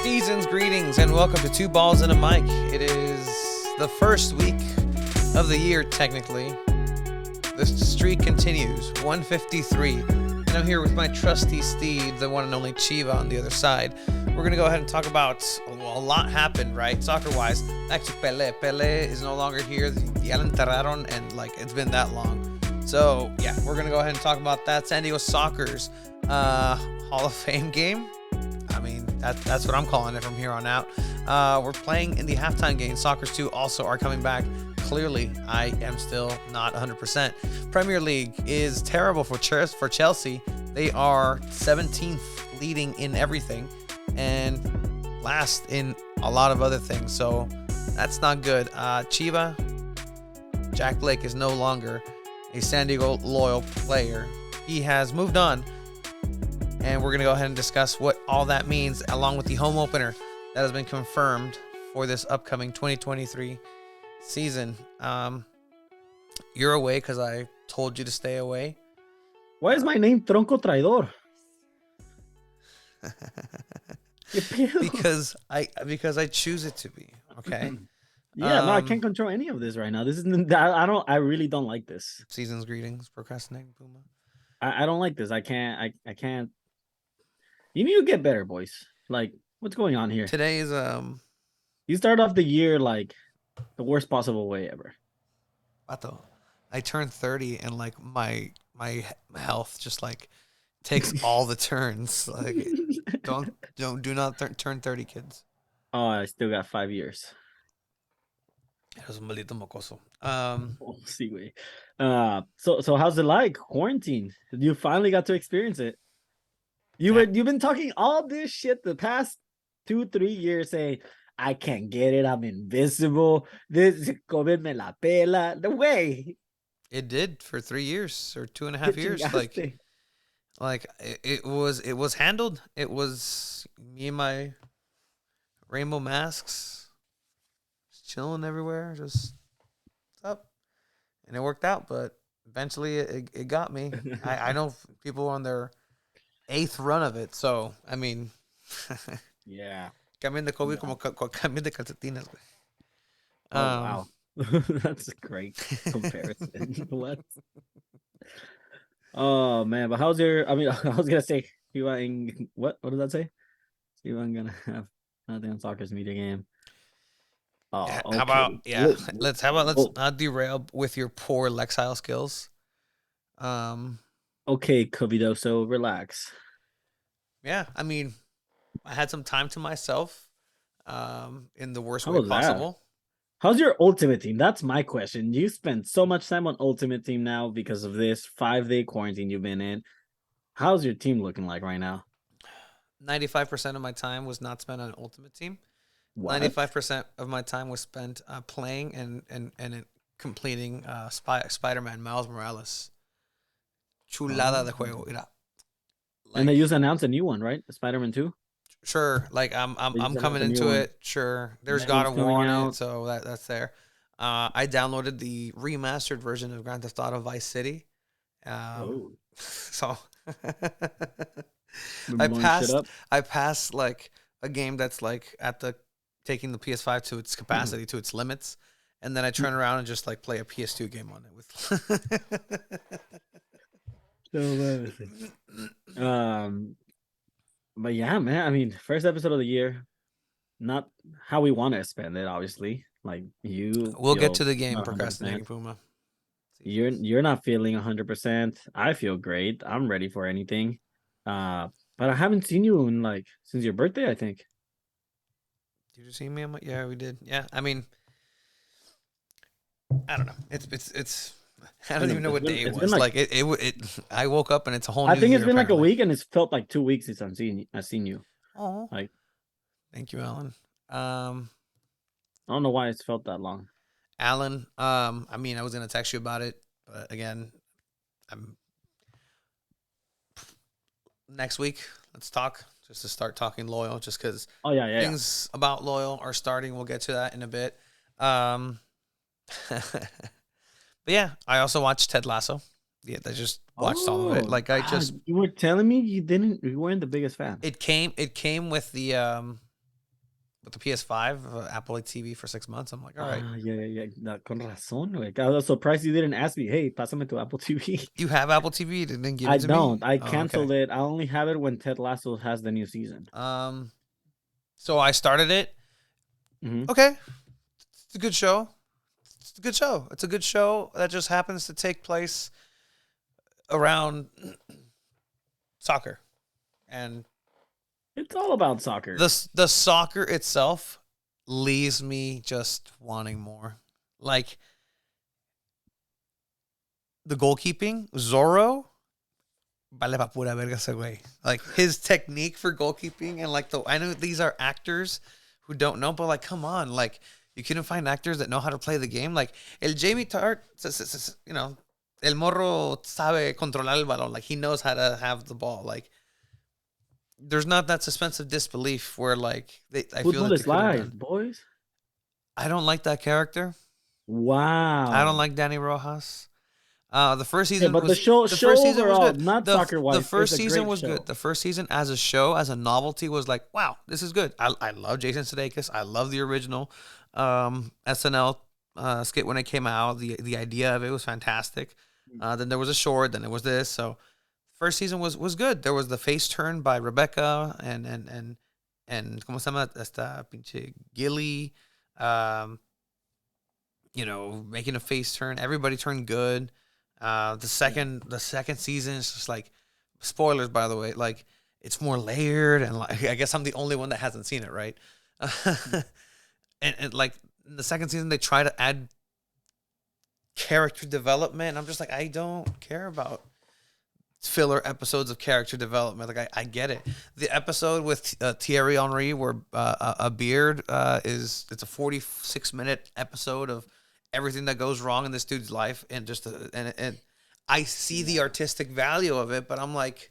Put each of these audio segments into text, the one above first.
Season's greetings and welcome to Two Balls and a Mic. It is the first week of the year, technically. The streak continues, 153. And I'm here with my trusty steed, the one and only Chiva on the other side. We're going to go ahead and talk about, well, a lot happened, right? Soccer-wise. Actually, Pele is no longer here. Ya lo enterraron, and it's been that long. So, yeah, we're going to go ahead and talk about that. San Diego Soccer's Hall of Fame game. I mean, that's what I'm calling it from here on out. We're playing in the halftime game. Soccer's 2 also are coming back. Clearly, I am still not 100%. Premier League is terrible for Chelsea. They are 17th leading in everything and last in a lot of other things. So that's not good. Chiva, Jack Blake is no longer a San Diego loyal player. He has moved on. And we're going to go ahead and discuss what all that means, along with the home opener that has been confirmed for this upcoming 2023 season. You're away because I told you to stay away. Why is my name Tronco Traidor? because I choose it to be. Okay. Yeah, no, I can't control any of this right now. This isn't. I really don't like this. Season's greetings, procrastinating Puma. I don't like this. I can't. You need to get better, boys. Like, what's going on here? Today is You start off the year like the worst possible way ever. Pato, I turned 30 and my health just takes all the turns. Do not turn 30, kids. Oh, I still got 5 years. Eres un maldito mocoso. See, wait. So how's it like quarantine? You finally got to experience it. You've been talking all this shit the past 2-3 years, saying I can't get it. I'm invisible. This COVID me la pela. The way it did for 3 years or 2.5 years. It was handled. It was me and my rainbow masks, just chilling everywhere, just up, and it worked out. But eventually, it got me. I know people on their 8th run of it, so I mean, yeah. Cambian de COVID como cambian de calcetines. Oh, wow. That's a great comparison. What? Oh man, but how's your? I mean, I was gonna say what does that say? I'm gonna have nothing on soccer's media game. Oh, okay. Let's not derail with your poor Lexile skills. Okay, Covidoso, relax. Yeah, I mean, I had some time to myself, in the worst way possible. That? How's your Ultimate Team? That's my question. You spend so much time on Ultimate Team now because of this 5-day quarantine you've been in. How's your team looking like right now? 95% of my time was not spent on Ultimate Team. What? 95% of my time was spent playing and completing Spider-Man Miles Morales. Chulada de juego. Mira. And they just announced a new one, right? Spider-Man 2? Sure. I'm coming into it. Sure. There's God of War on it, so that's there. I downloaded the remastered version of Grand Theft Auto Vice City. So I passed a game that's taking the PS5 to its capacity, to its limits, and then I turn around and just play a PS2 game on it with But yeah, man, I mean, first episode of the year, not how we want to spend it, obviously. We'll get to the game, procrastinating Puma. You're not feeling 100%. I feel great. I'm ready for anything. But I haven't seen you in since your birthday, I think. Did you see me? Yeah, we did. Yeah, I mean, I don't know. It's I don't even know what day it was. I woke up and it's a whole new year. I think it's been a week, and it's felt like 2 weeks since I've seen you. Oh, thank you, Alan. I don't know why it's felt that long. Alan, I mean, I was gonna text you about it, but again, next week. Let's talk just to start talking loyal, just because Oh yeah, yeah, yeah. things about loyal are starting. We'll get to that in a bit. Um, but yeah, I also watched Ted Lasso. Yeah, I just watched all of it. Oh, Like I just you were telling me you weren't the biggest fan. it came with the PS5, Apple TV for 6 months. I'm like, all right, Ah, yeah, yeah, yeah. Con razón, güey. I was surprised you didn't ask me, hey, pásame to Apple TV. you have Apple TV? You didn't give I it to me? don't. I Oh, okay. canceled it. I only have it when Ted Lasso has the new season. Um, so I started it. Hmm. Okay, it's a good show. It's a good show. It's a good show that just happens to take place around soccer, and It's all about soccer. the soccer itself leaves me just wanting more. Like the goalkeeping, Zorro, vale pa pura verga ese güey. Like his technique for goalkeeping and like I know these are actors who don't know, but like come on, like you couldn't find actors that know how to play the game. Like el Jamie Tart, you know, el morro sabe controlar el balón. Like he knows how to have the ball. Like there's not that suspense of disbelief where like I feel Football that they is could have life, done. boys. I don't like that character. I don't Wow. like Danny Rojas. The first Yeah, season but the was show overall, good. not soccer The wise, is first a season great was good. show. The first season as a show, as a novelty, was like, wow, this is good. I love Jason Sudeikis. I love the original SNL skit when it came out. The idea of it was fantastic. Then there was a short. Then there was this. So first season was good. There was the face turn by Rebecca and ¿cómo se llama esta pinche Gilly? Um, making a face turn. Everybody turned good. Yeah. The second season is just like spoilers, by the way. Like it's more layered, and like I guess I'm the only one that hasn't seen it, right? and like in the second season, they try to add character development. I'm just like, I don't care about filler episodes of character development. Like I get it. The episode with Thierry Henry where a beard it's a 46-minute episode of everything that goes wrong in this dude's life, and just and I see the Yeah. artistic value of it, but I'm like,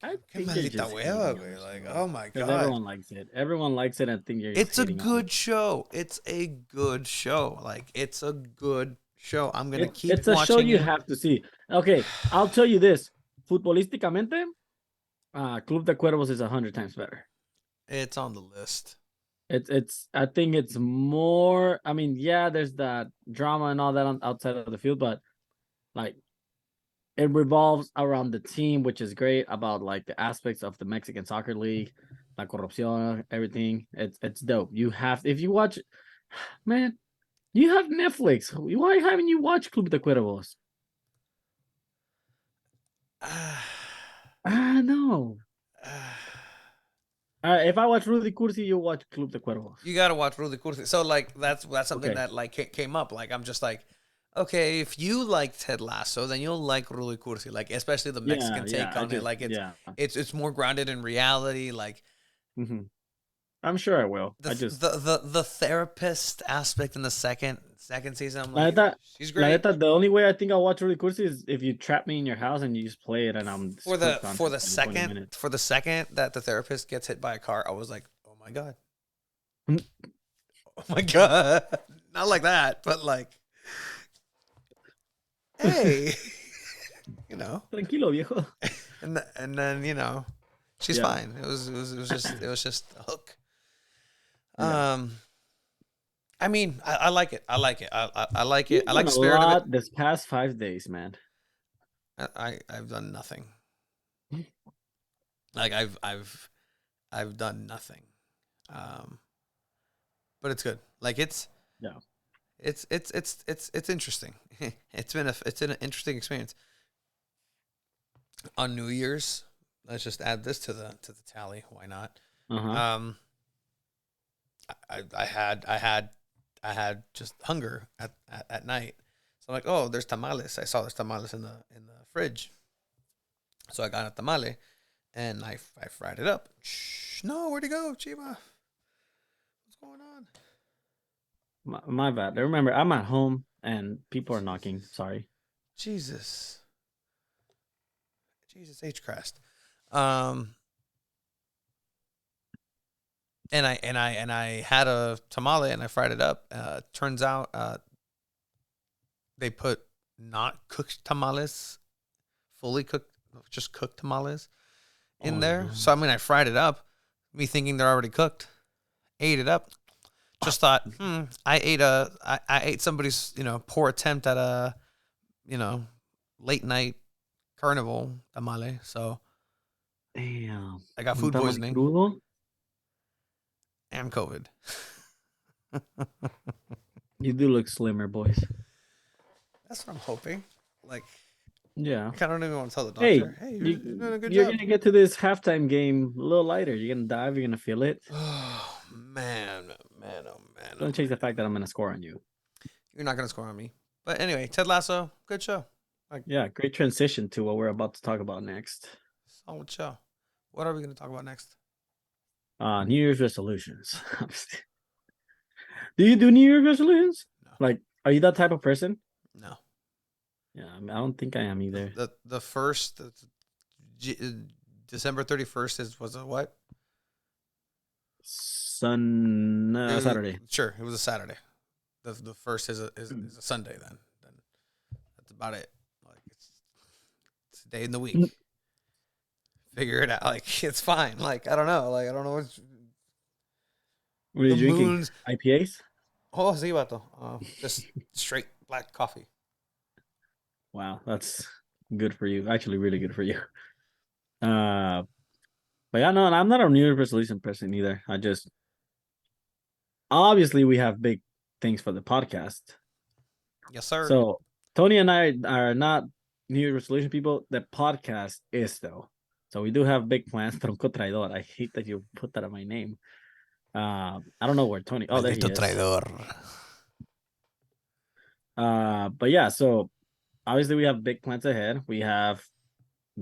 I qué think you're maldita just hueva, hating on the güey. Like, show. oh my Because god. everyone likes it. Everyone likes it. I think you're just It's a hating on it. good show. It's a good show. Like it's a good show. I'm gonna keep It's a show watching you it. have to see. Okay, I'll tell you this. Futbolísticamente, Club de Cuervos is 100 times better. It's on the list. It's I think it's more. I mean, yeah, there's that drama and all that outside of the field, but like it revolves around the team, which is great about like the aspects of the Mexican Soccer League, la corrupción, everything. It's dope. You have if you watch, man, you have Netflix. Why haven't you watched Club de Cuervos? Ah, no. If I watch Rudy Cursi, you watch Club de Cuervos. You gotta watch Rudy Cursi. So like that's something Okay. that like came up. Like I'm just like, okay, if you like Ted Lasso, then you'll like Rudy Cursi. Like especially the Yeah, Mexican yeah. take I on it. just Like yeah. it's more grounded in reality. Like Hmm. I'm sure I will. the I just the therapist aspect in the second season. I'm la like, neta, she's la great. neta, the only way I think I'll watch Rudy Cursi is if you trap me in your house and you just play it and I'm just hooked on it in 20 minutes. for the second that the therapist gets hit by a car, I was like, oh my god, Mm. oh my god, not like that, but like, hey, you know. Tranquilo, viejo. And then she's Yeah, fine. It was just a hook. yeah. Um, I mean, I like it. I like it. I like it. You've I like done the a spirit of it. lot this past 5 days, man. I've done nothing. Mm. Like I've done nothing. Um, but it's good. Like Yeah. it's interesting. It's an interesting experience. On New Year's, let's just add this to the tally. Why not? Uh-huh. Um, I had just hunger at night. So I'm like, oh, there's tamales. I saw there's tamales in the fridge. So I got a tamale and I fried it up. Shh, no, where'd it go, Chiba? What's going on? My bad. Remember, I'm at home and people are knocking. Sorry. Jesus. Jesus H Christ. Um I had a tamale and I fried it up. Turns out they put not cooked tamales, fully cooked, just cooked tamales in Oh there. no. So I mean, I fried it up, me thinking they're already cooked. Ate it up. Just thought, I ate somebody's poor attempt at a you know late night carnival tamale. So Damn. I got Un food tamal poisoning crudo. and COVID. You do look slimmer, boys. That's what I'm hoping. Like, Yeah. I don't even want to tell the Hey, doctor, hey, you're you doing a good you're job. gonna get to this halftime game a little lighter. You're gonna dive. You're gonna feel it. Oh man, man, oh man, Don't oh change the man. fact that I'm gonna score on you. You're not gonna score on me. But anyway, Ted Lasso, good show. Like, Yeah, great transition to what we're about to talk about next. solid show. What are we gonna talk about next? New Year's resolutions. Do you do New Year's resolutions? No, Like, are you that type of person? no. Yeah, I, mean, I don't think I am either. The first December 31st was a what? Saturday. Sure, it was a Saturday. The first is a Sunday. Then that's about it. Like it's a day in the week. Figure it out. Like it's fine. Like I don't know. Like I don't know what's What are the you drinking? moons. IPAs? Oh, sí, vato. Just straight black coffee. Wow, that's good for you. Actually, really good for you. Uh, but yeah, no, I'm not a New Year's resolution person either. I just obviously we have big things for the podcast. Yes, sir. So Tony and I are not New Year's resolution people. The podcast is though. So we do have big plans. Tronco traidor. I hate that you put that on my name. I don't know where Tony. Oh, there he Maldito is. traidor. But yeah, so obviously we have big plans ahead. We have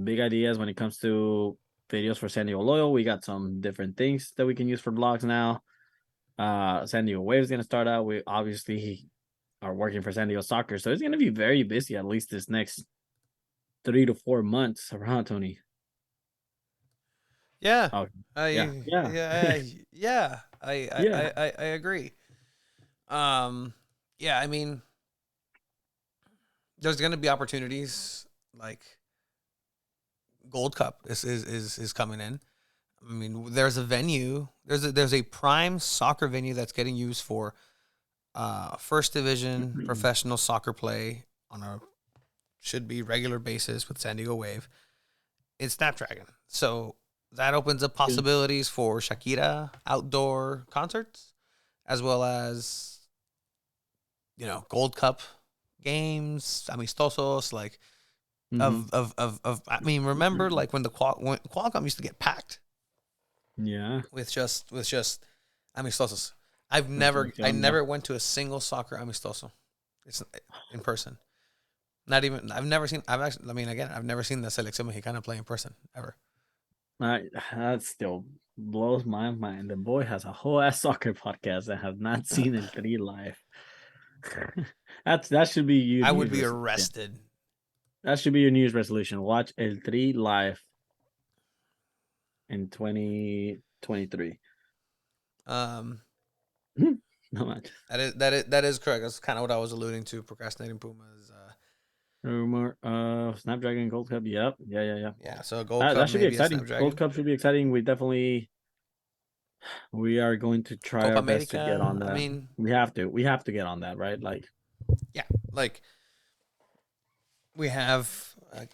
big ideas when it comes to videos for San Diego Loyal. We got some different things that we can use for vlogs now. San Diego Wave is gonna start out. We obviously are working for San Diego Soccer, so it's gonna be very busy at least this next 3 to 4 months around Tony. Yeah. Oh yeah, I yeah, yeah yeah. yeah. I agree. Um. Yeah. I mean, there's gonna be opportunities like Gold Cup is coming in. I mean, there's a venue. There's a prime soccer venue that's getting used for first division professional soccer play on a should be regular basis with San Diego Wave. It's Snapdragon, so that opens up possibilities for Shakira outdoor concerts, as well as Gold Cup games, amistosos, like Mhm. of. I mean, remember like when when Qualcomm used to get packed Yeah. with just amistosos. La I selección, yeah. never went to a single soccer amistoso. It's in person. Not even I've never seen. I've actually. I mean, again, I've never seen the Selección Mexicana play in person ever. That still blows my mind. The boy has a whole ass soccer podcast and have not seen El Tri live. That should be your I New would Year's be resolution. arrested. That should be your New Year's resolution. Watch El Tri live in 2023. Um, Not much. that is correct. That's kind of what I was alluding to. Procrastinating Pumas. Rumor. Snapdragon Gold Cup. Yep. Yeah. Yeah. So a Gold That Cup, should be maybe a exciting. Gold Snapdragon. Cup should be exciting. We are going to try Copa our best to get America. on I that. mean, We have to get on that, right? Like, yeah. Like we have. Can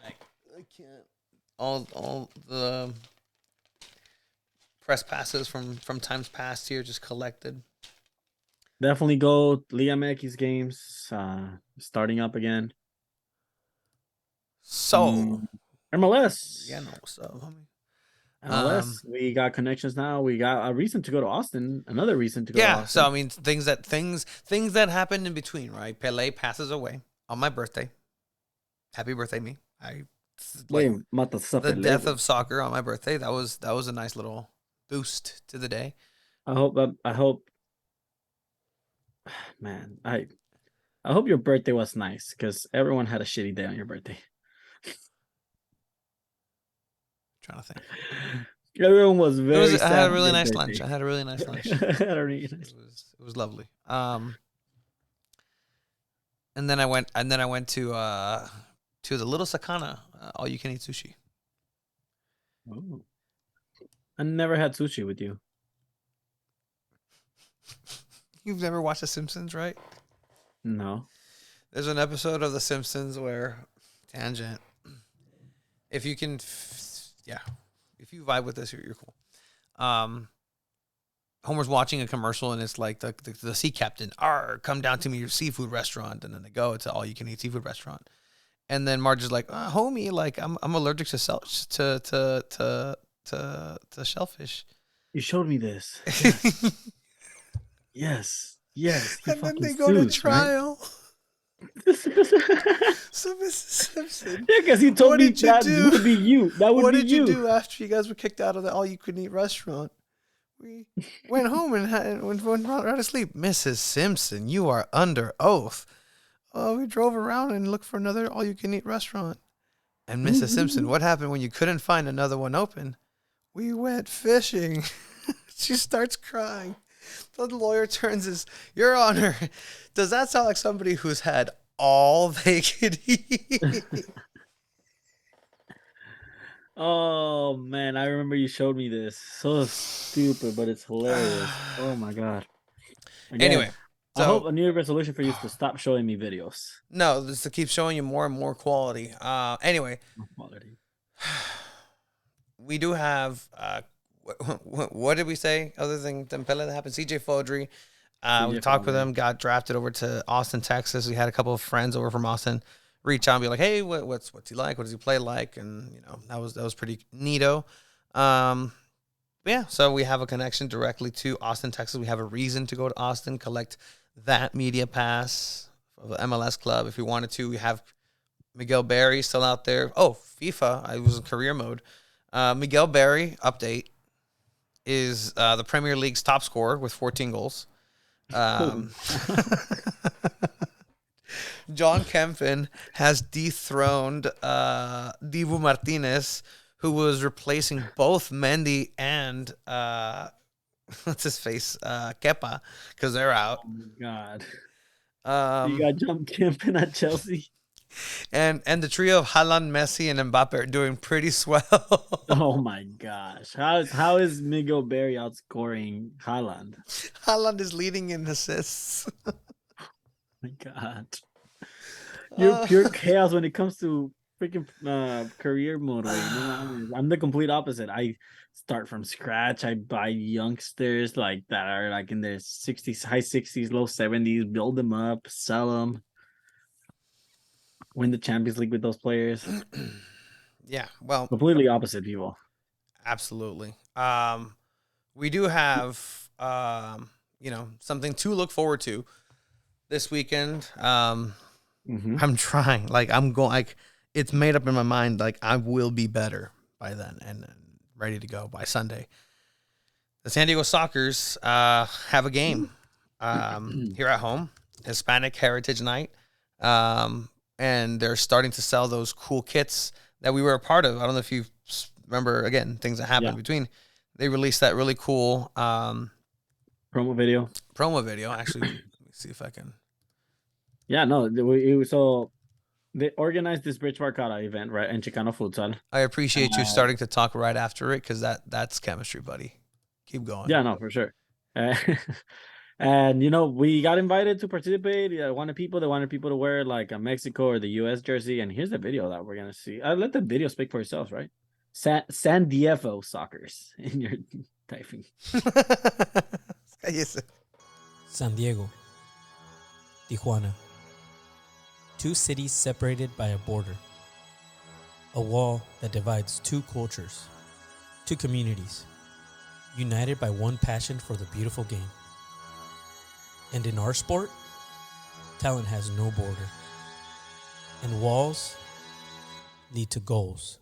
I can't. All the press passes from times past here just collected. definitely go Liga MX games. Starting up again. So MLS. yeah, no. So homie. MLS. We got connections now. We got a reason to go to Austin. Another reason to go to Yeah. So Austin. I mean, things that happened in between, right? Pele passes away on my birthday. Happy birthday, me. Like Wait, mata sa the Pele, death güey. of soccer on my birthday. That was a nice little boost to the day. I hope man, I hope your birthday was nice because everyone had a shitty day on your birthday. Trying to think. Everyone was very I had sad a on really your nice birthday. lunch. I had a really nice lunch. I had a really nice. It was lovely. And then I went to the Little Sakana, all you can eat sushi. Oh. I never had sushi with you. You've never watched The Simpsons, right? No. There's an episode of The Simpsons where tangent. If you can, if you vibe with this, you're cool. Homer's watching a commercial and it's like the sea captain, come down to me your seafood restaurant, and then they go to all you can eat seafood restaurant, and then Marge is like, homie, like I'm allergic to shellfish. You showed me this. Yes. Yes. He And then fucking they go to sues, trial. Right? So Mrs. Simpson, Yeah, because he told what me did you that do? would be you. That would What be did you do after you guys were kicked out of the all-you-could-eat restaurant? We went home and went right to sleep. Mrs. Simpson, you are under oath. Oh, we drove around and looked for another all-you-can-eat restaurant. And Mrs. Simpson, what happened when you couldn't find another one open? We went fishing. She starts crying. The lawyer turns his, Your Honor, does that sound like somebody who's had all they could eat? Oh man, I remember you showed me this. So stupid, but it's hilarious. Oh my god. Again, Anyway, I hope a New Year resolution for you is to stop showing me videos. No, just to keep showing you more and more quality. Anyway, Quality. we do have what did we say other than Dembele that happened? CJ Fodry. We talked with him, got drafted over to Austin, Texas. We had a couple of friends over from Austin reach out and be like, hey, what's he like? What does he play like? And that was pretty neato. Yeah, so we have a connection directly to Austin, Texas. We have a reason to go to Austin, collect that media pass of the MLS club if we wanted to. We have Miguel Berry still out there. Oh, FIFA. I was in career mode. Miguel Berry, update, is the Premier League's top scorer with 14 goals. John Kempin has dethroned Dibu Martinez, who was replacing both Mendy and what's his face, Kepa, because they're out. Oh my god! You got John Kempin at Chelsea, and the trio of Haaland, Messi, and Mbappe are doing pretty swell. Oh my gosh! How is Miguel Berry outscoring Haaland? Haaland is leading in assists. Oh my god! You're pure chaos when it comes to freaking career mode. I'm the complete opposite. I start from scratch. I buy youngsters like that are like in their 60s, high 60s, low 70s, build them up, sell them, win the Champions League with those players. Yeah, well, completely opposite people. Absolutely. We do have something to look forward to this weekend. I'm trying. It's made up in my mind. Like, I will be better by then and ready to go by Sunday. The San Diego Sockers have a game here at home, Hispanic Heritage Night, and they're starting to sell those cool kits that we were a part of. I don't know if you remember, again, things that happened between. They released that really cool promo video. Actually, let me see if I can. Yeah, no, so they organized this Bridge Barcada event, right, in Chicano Futsal. I appreciate you starting to talk right after it, because that's chemistry, buddy. Keep going. Yeah, no, for sure. And we got invited to participate. They wanted people to wear like a Mexico or the U.S. jersey. And here's the video that we're gonna see. Let the video speak for yourselves, right? San Diego Sockers in your typing. San Diego, Tijuana. Two cities separated by a border. A wall that divides two cultures, two communities, united by one passion for the beautiful game. And in our sport, talent has no border. And walls lead to goals.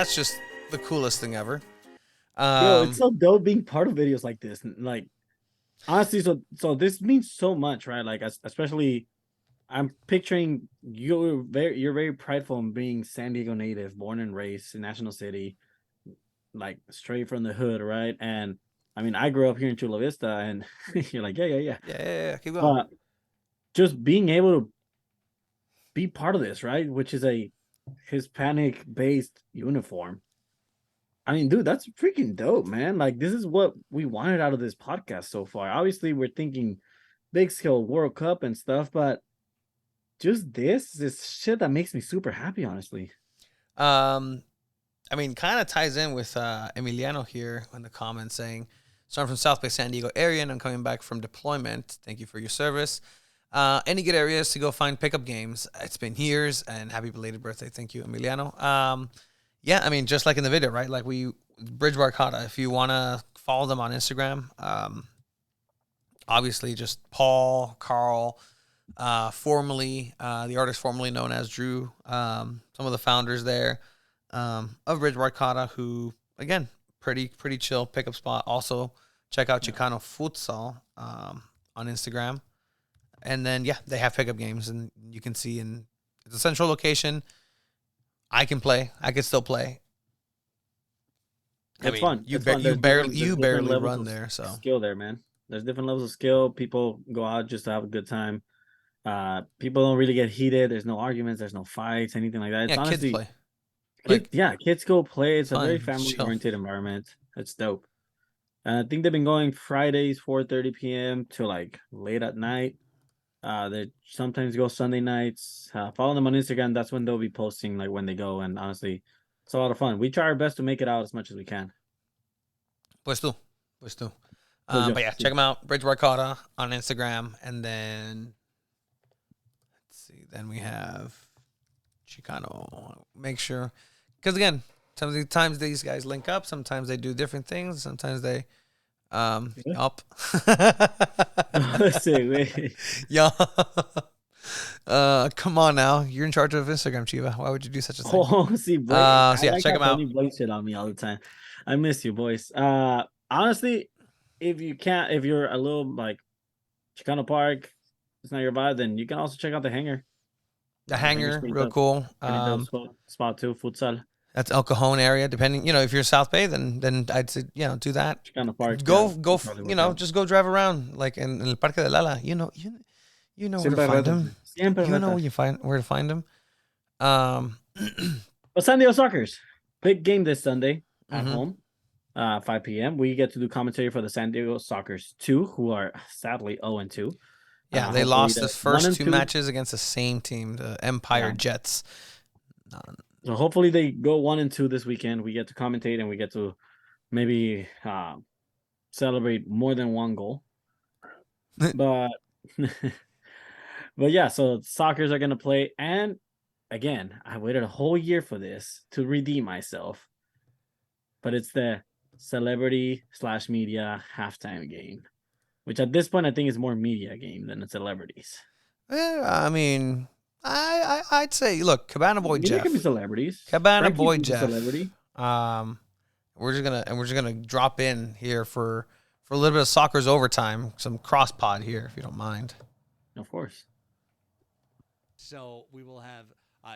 that's just the coolest thing ever. Yo, it's so dope being part of videos like this. Like, honestly, so this means so much, right? Like, especially, I'm picturing you're very prideful in being San Diego native, born and raised in National City, like straight from the hood, right? And I mean, I grew up here in Chula Vista, and you're like, Yeah. Keep going. but just being able to be part of this, right? Which is a Hispanic based uniform. I mean, dude, that's freaking dope, man. Like, this is what we wanted out of this podcast so far. Obviously, we're thinking big scale World Cup and stuff, but just this is shit that makes me super happy, honestly. I mean, kind of ties in with Emiliano here in the comments saying, so I'm from South Bay San Diego area and I'm coming back from deployment. Thank you for your service. Any good areas to go find pickup games? It's been years, and happy belated birthday. Thank you, Emiliano. Yeah, I mean, just like in the video, right? Like Bridge Barcata, if you want to follow them on Instagram, obviously just Paul, Carl, formerly, the artist formerly known as Drew, some of the founders there of Bridge Barcata, who, again, pretty chill pickup spot. Also, check out Chicano Futsal on Instagram. And then, yeah, they have pickup games, and you can see it's a central location. I can play. I can still play. It's fun. You There's barely run of there. So skill there, man. There's different levels of skill. People go out just to have a good time. People don't really get heated. There's no arguments. There's no fights, anything like that. It's honestly, kids play. Kids go play. It's fun, a very family-oriented environment. It's dope. I think they've been going Fridays, 4:30 p.m. to like late at night. They sometimes go Sunday nights. Follow them on Instagram. That's when they'll be posting like when they go. And honestly, it's a lot of fun. We try our best to make it out as much as we can. Pues tú. But yeah, check them out. Bridge Barcata on Instagram. And then, let's see. Then we have Chicano. Make sure. Because again, sometimes these guys link up. Sometimes they do different things. Sometimes they up. Yeah. Come on now. You're in charge of Instagram, Chiva. Why would you do such a thing? Oh, see, boy. So yeah, check them out. You shit on me all the time. I miss you, boys. Honestly, if you're a little like Chicano Park, it's not your vibe, then you can also check out the Hangar. The Hangar, real cool. Spot too, futsal. That's El Cajon area. Depending, if you're South Bay, then I'd say, do that. Chicano Park. Go, just go drive around like in El Parque de Lala. You know where to find them. You know where to find them. But San Diego Soccers, big game this Sunday at home, 5 p.m. We get to do commentary for the San Diego Soccers 2, who are sadly 0-2. Yeah, they lost the first two matches against the same team, the Empire Jets. So hopefully they go 1-2 this weekend. We get to commentate and we get to maybe celebrate more than one goal. But yeah, so Soccers are gonna play. And again, I waited a whole year for this to redeem myself. But it's the celebrity/media halftime game, which at this point I think is more media game than the celebrities. I mean, I'd say, look, Cabana Boy Media Jeff. can be celebrities. Cabana Frankie's Boy a Jeff. Celebrity. We're just gonna drop in here for a little bit of Soccer's overtime, some cross pod here, if you don't mind. Of course. So we will have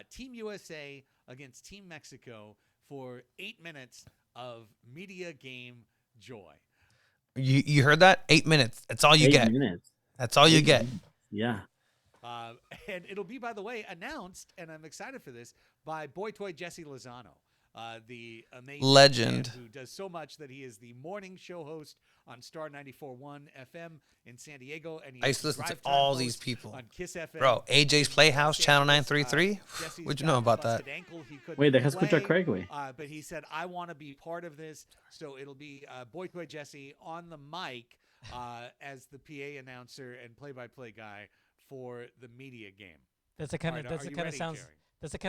Team USA against Team Mexico for 8 minutes of media game joy. You heard that? 8 minutes. That's all you get. 8 minutes. That's all you get. Yeah. And it'll be, by the way, announced, and I'm excited for this, by Boy Toy Jesse Lozano, the amazing legend who does so much that he is the morning show host on Star 94.1 FM in San Diego. And I used to listen to all these people. On Kiss FM. Bro, AJ's Playhouse, Channel 933. What'd you know about that? Wait, deja escuchar Craig, güey. But he said, I want to be part of this. So it'll be Boy Toy Jesse on the mic as the PA announcer and play-by-play guy for the media game. That's the kind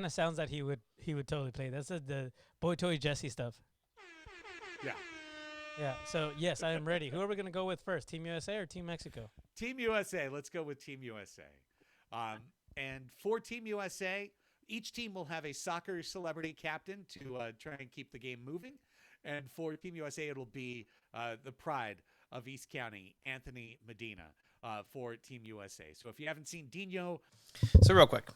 of sounds that he would totally play. That's the Boy Toy Jesse stuff. Yeah. Yeah. So yes, I am ready. Who are we gonna go with first? Team USA or Team Mexico? Team USA. Let's go with Team USA. And for Team USA, Each team will have a soccer celebrity captain to try and keep the game moving. And for Team USA, it'll be the pride of East County, Anthony Medina, for Team USA. So if you haven't seen Dino. So real quick.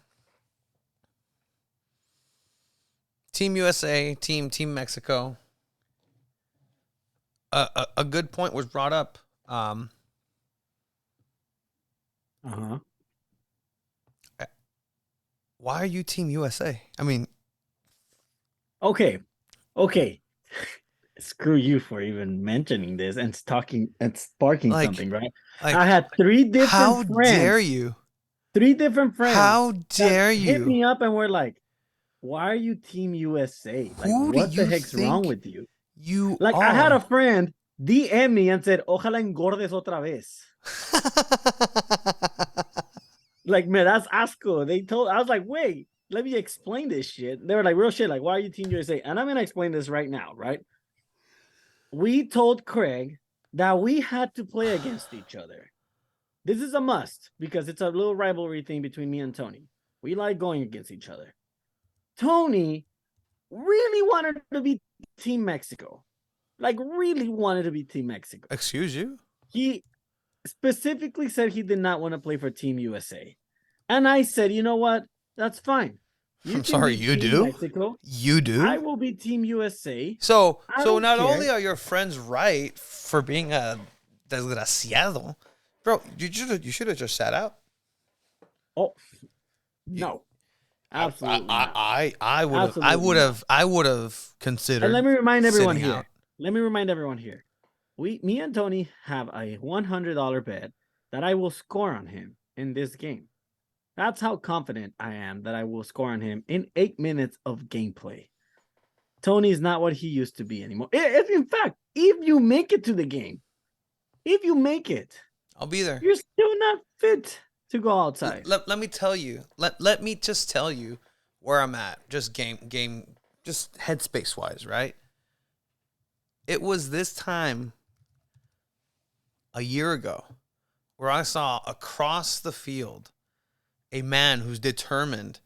Team USA, Team Mexico. A good point was brought up. Why are you Team USA? I mean, okay. Screw you for even mentioning this and talking and sparking something, right? I had 3 different how friends. How dare you? 3 different friends. How dare you? Hit me up and we're like, why are you Team USA? Like, Who what do the you heck's think wrong with you? You like, are. I had a friend DM me and said, ojalá engordes otra vez. Like, man, that's asco. I was like, wait, let me explain this shit. They were like, real shit, like, why are you Team USA? And I'm going to explain this right now, right? We told Craig that we had to play against each other. This is a must because it's a little rivalry thing between me and Tony. We like going against each other. Tony really wanted to be Team Mexico. Like, really wanted to be Team Mexico. Excuse you? He specifically said he did not want to play for Team USA. And I said, you know what? That's fine. I'm sorry, you Team do? Mexico. You do? I will be Team USA. So don't not care. only are your friends right for being a desgraciado, bro, you should have just sat out. Oh, no. Absolutely not. I would have considered. And let me remind everyone sitting here. out. Let me remind everyone here. Me and Tony have a $100 bet that I will score on him in this game. That's how confident I am that I will score on him in 8 minutes of gameplay. Tony's not what he used to be anymore. If you make it to the game, I'll be there. you're still not fit to go outside. Let me tell you. Let me just tell you where I'm at. Just game, just headspace wise, right? It was this time a year ago where I saw across the field a man who's determined,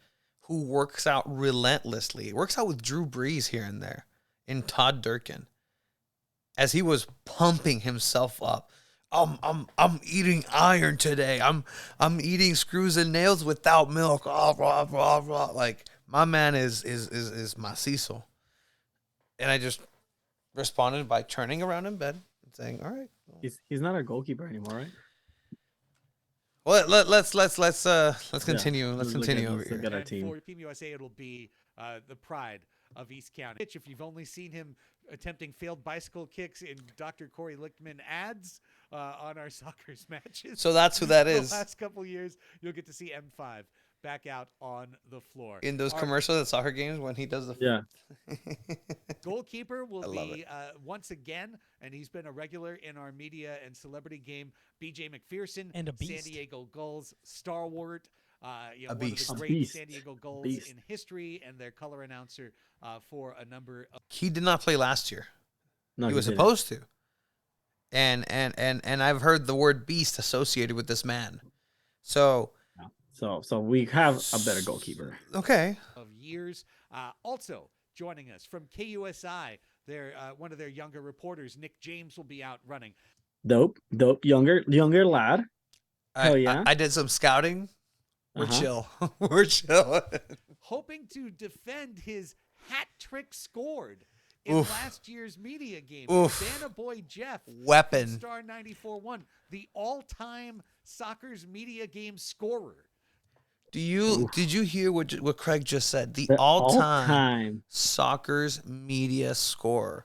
who works out relentlessly, works out with Drew Brees here and there, in Todd Durkin, as he was pumping himself up. I'm eating iron today. I'm eating screws and nails without milk. Oh, blah, blah, blah. Like, my man is macizo. And I just responded by turning around in bed and saying, "All right." He's not a goalkeeper anymore, right? Well, let's continue. Yeah, Let's look continue at- over let's here. look at our And team. for Team USA, it'll be the pride of East County. If you've only seen him attempting failed bicycle kicks in Dr. Corey Lichtman ads on our soccer's matches. So that's who that is. The last couple years, you'll get to see M5 back out on the floor. In those commercials at soccer games when he does the Goalkeeper will love be once again, and he's been a regular in our media and celebrity game, BJ McPherson, And a San beast. Diego Gulls stalwart, one of beast. the A great beast. San Diego Gulls Beast. in history, and their color announcer for a number of. He did not play last year. No, He was didn't. supposed to. And I've heard the word beast associated with this man. So So we have a better goalkeeper. okay. Of years. Also joining us from KUSI, their one of their younger reporters, Nick James, will be out running. Dope, younger lad. Hell yeah. I did some scouting. We're Uh-huh. chill. We're chill. Hoping to defend his hat trick scored in Oof. last year's media game. Oof. Banna Boy Jeff, Weapon. Star 94-1, the all-time soccer's media game scorer. Did you hear what Craig just said? The The all-time soccer's media scorer.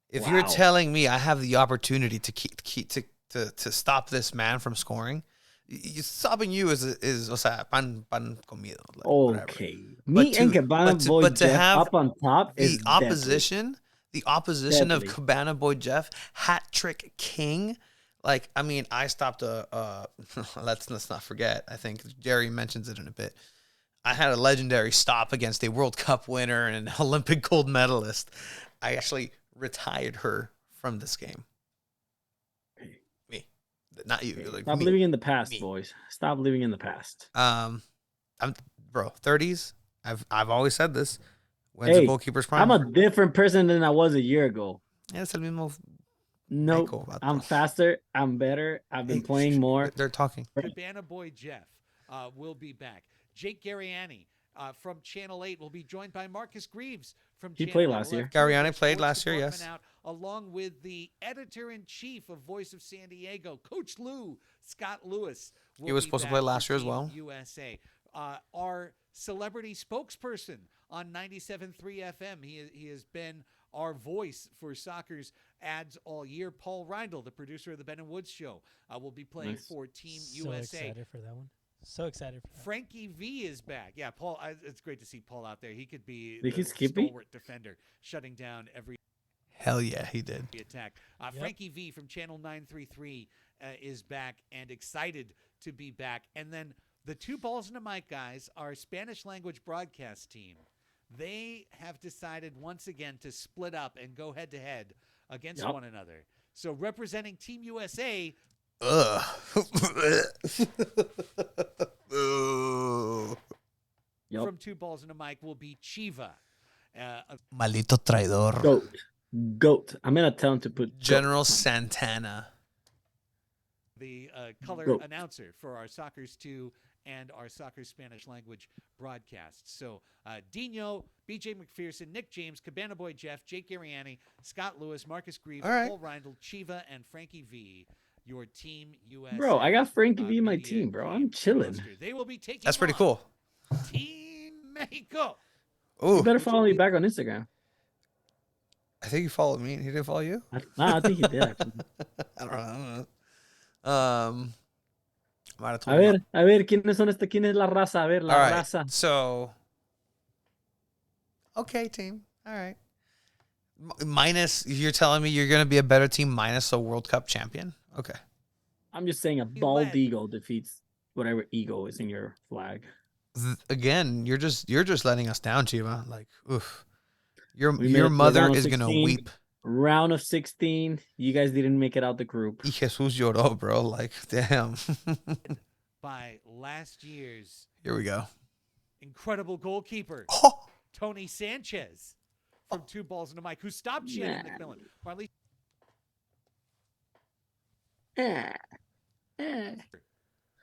If you're Wow. telling me I have the opportunity to stop this man from scoring, stopping you is o sea, pan comido. Like, whatever. Okay. But Me and Cabana Boy but to Jeff have up on top is the opposition of Deadly. Cabana Boy Jeff, hat trick king. Like, I mean, I stopped let's not forget. I think Jerry mentions it in a bit. I had a legendary stop against a World Cup winner and an Olympic gold medalist. I actually retired her from this game. Me, not you. deadly. Like Stop me. living in the past, Me. boys. Stop living in the past. I'm 30s. I've always said this. When's the Hey, goalkeeper's prime? I'm a different person than I was a year ago. Es el mismo. Nope. Meco, vato. I'm faster. I'm better. I've been playing more. They're talking. Cabana Boy Jeff will be back. Jake Garriani from Channel 8 will be joined by Marcus Greaves from He Channel played 8. last year. Garriani played Sports last year, department yes. Out, along with the editor-in-chief of Voice of San Diego, Coach Lou, Scott Lewis. He was be supposed to back play for last year as Team well. USA. Our celebrity spokesperson on 97.3 FM. He has been our voice for soccer's ads all year. Paul Reindl, the producer of the Ben and Woods Show, will be playing Nice. for Team So USA. excited for that one. So excited for that. Frankie V is back. Yeah, Paul. It's great to see Paul out there. He could be Did he the skip me? stalwart defender, shutting down every Hell yeah, he did. attack. Yep. Frankie V from Channel 933 is back and excited to be back. And then the Two Balls and a Mic guys, our Spanish language broadcast team, they have decided once again to split up and go head to head against Yep. one another. So representing Team USA, Ugh. Ugh. Yep. from Two Balls and a Mic will be Chiva. Maldito traidor. Goat. I'm gonna tell him to put goat. General Santana. The color Go. announcer for our Soccer's 2 and our Soccer Spanish language broadcasts. So Dino, BJ McPherson, Nick James, Cabana Boy Jeff, Jake Garriani, Scott Lewis, Marcus Greaves, All right. Paul Reindl, Chiva, and Frankie V, your Team USA. Bro, I got Frankie V in my media team, bro. I'm game chilling. roster. They will be taking That's pretty on cool. Team Mexico. Ooh, You better follow me back on Instagram. I think he followed me. He didn't follow you. I think he did. Actually. I don't know. Might have A told him. ver, ¿quiénes son quién es la raza? A ver, la All right. raza. So, okay, team. All right. Minus, you're telling me you're going to be a better team minus a World Cup champion? Okay. I'm just saying a He bald led. eagle defeats whatever ego is in your flag. Again, you're just letting us down, Chiva. Like, oof. We made it Your to the mother round of is going to 16. weep. Round of 16. You guys didn't make it out the group. Y Jesus lloró, bro. Like, damn. By last year's Here we go. incredible goalkeeper, Oh, Tony Sanchez, from Two Balls and a Mic, who stopped Shannon McMillan. Or at least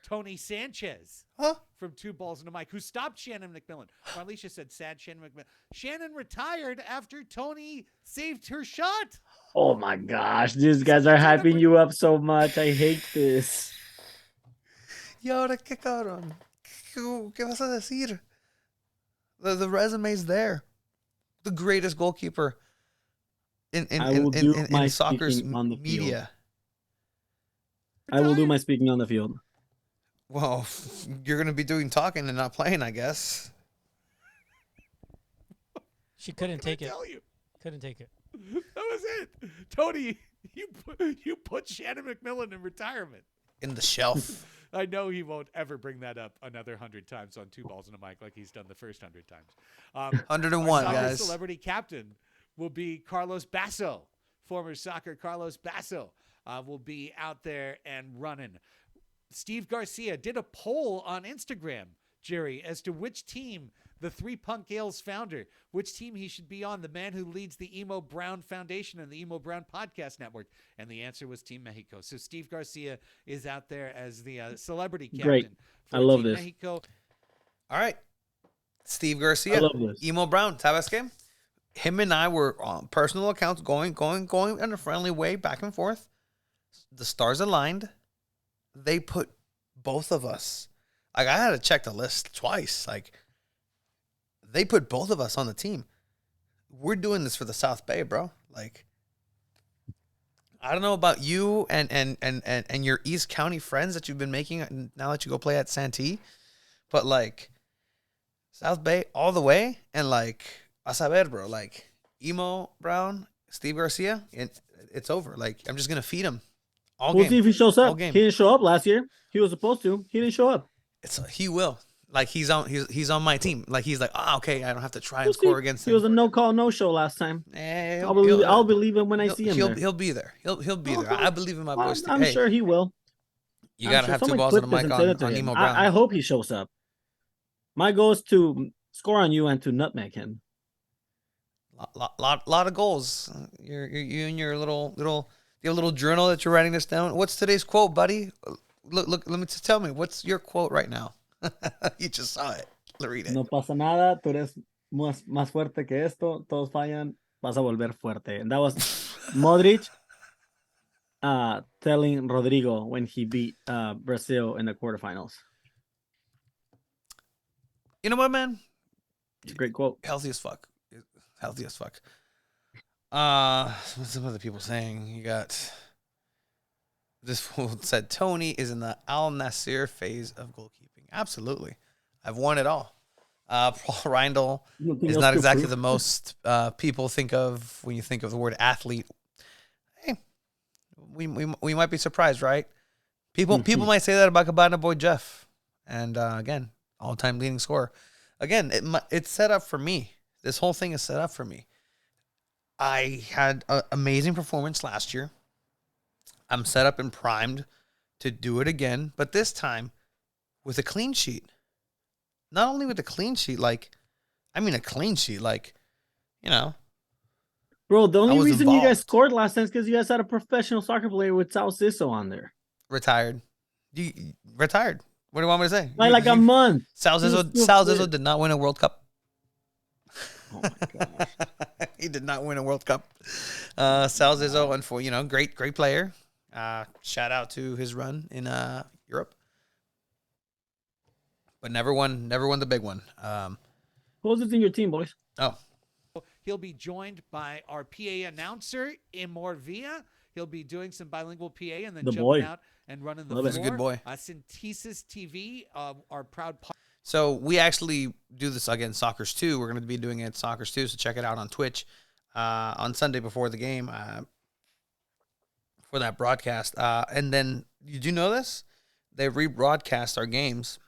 Tony Sanchez huh? from Two Balls and a Mic, who stopped Shannon McMillan. Marlisha said, sad Shannon McMillan. Shannon retired after Tony saved her shot. Oh my gosh, these guys are hyping you up so much. I hate this. Y ahora qué cabrón? ¿Qué vas a decir? The resume's there. The greatest goalkeeper in I will do my soccer's speaking on the field. media. I will do my speaking on the field. Well, you're going to be doing talking and not playing, I guess. She couldn't take it. Tell you. Couldn't take it. That was it. Tony, you put Shannon McMillan in retirement. In the shelf. I know he won't ever bring that up another 100 times on Two Balls and a Mic like he's done the first 100 times. 101, our soccer guys. celebrity captain will be Carlos Basso. Former soccer Carlos Basso will be out there and running. Steve Garcia did a poll on Instagram, Jerry, as to which team the Three Punk Gales founder, which team he should be on, the man who leads the Emo Brown Foundation and the Emo Brown Podcast Network. And the answer was Team Mexico. So Steve Garcia is out there as the celebrity captain. Great. For I love Team this. Mexico. All right. Steve I Garcia. love this. Emo Brown. ¿Sabes qué? Him and I were on personal accounts going in a friendly way back and forth. The stars aligned. They put both of us. Like, I had to check the list twice. Like, they put both of us on the team. We're doing this for the South Bay, bro. Like, I don't know about you and your East County friends that you've been making now that you go play at Santee, but like South Bay all the way, and like a saber, bro. Like Emo Brown, Steve Garcia, it's over. Like, I'm just gonna feed him all We'll game. see if he shows All up. He game. didn't show up last year. He was supposed to. He didn't show up. He will. Like, he's on my team. Like, he's like, okay, I don't have to try and We'll score see. against He him. was a no call, no show last time. He'll I'll believe him when I see him. there. He'll be there. He'll be there. I believe in my boy Steve. I'm Hey, sure he will. you I'm gotta sure have two someone balls on the clip this mic and send it on to him. Emo Brown. I hope he shows up. My goal is to score on you and to nutmeg him. Lot of goals. You and your little journal that you're writing this down. What's today's quote, buddy? Look. Let me tell me. What's your quote right now? You just saw it. Read it. No pasa nada. Tú eres más fuerte que esto. Todos fallan. Vas a volver fuerte. And that was Modric telling Rodrigo when he beat Brazil in the quarterfinals. You know what, man? It's a great quote. Healthy as fuck. Some other people saying you got this fool said Tony is in the Al Nasser phase of goalkeeping. Absolutely. I've won it all. Paul Reindl is not exactly the most people think of when you think of the word athlete. Hey, we might be surprised, right? People might say that about Cabana Boy Jeff. And again, all-time leading scorer. Again, it's set up for me. This whole thing is set up for me. I had an amazing performance last year. I'm set up and primed to do it again, but this time with a clean sheet. Not only with a clean sheet, a clean sheet, Bro, the only reason involved. you guys scored last time is because you guys had a professional soccer player with Sal Sisso on there. Retired. Retired. What do you want me to say? Like a month. Sal Zizzo did not win a World Cup. Oh my gosh. He did not win a World Cup. Sal Zizzo, great player. Shout out to his run in Europe, but never won the big one. Who was in your team, boys? Oh, He'll be joined by our PA announcer, Imor Villa. He'll be doing some bilingual PA and then jumping out and running the floor. He's a good boy. Synthesis TV, our proud partner. So we actually do this again, Soccer's 2. We're going to be doing it Soccer's 2, so check it out on Twitch on Sunday before the game for that broadcast. And then, did you know this? They rebroadcast our games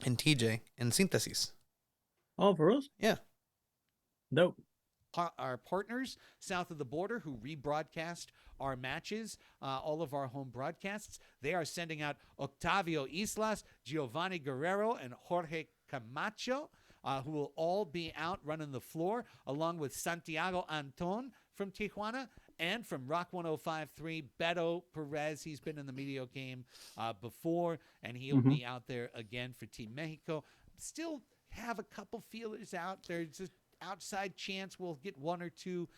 in TJ and Synthesis. Oh, for us? Yeah. Dope. Our partners south of the border who rebroadcast our matches, all of our home broadcasts. They are sending out Octavio Islas, Giovanni Guerrero, and Jorge Camacho, who will all be out running the floor, along with Santiago Anton from Tijuana and from Rock 105.3, Beto Perez. He's been in the media game before, and he'll be out there again for Team Mexico. Still have a couple feelers out. There's just outside chance we'll get one or two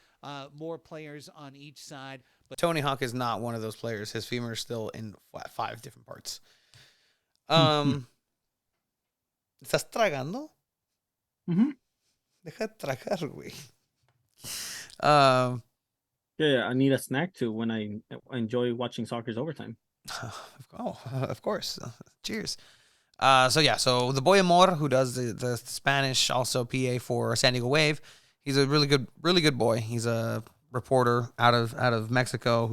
more players on each side. But Tony Hawk is not one of those players. His femur is still in 5 different parts. ¿Estás tragando? Deja de tragar, güey. Yeah, I need a snack too when I enjoy watching soccer's overtime. Oh, of course. Cheers. So the boy Amor, who does the Spanish, also PA for San Diego Wave, he's a really good boy. He's a reporter out of Mexico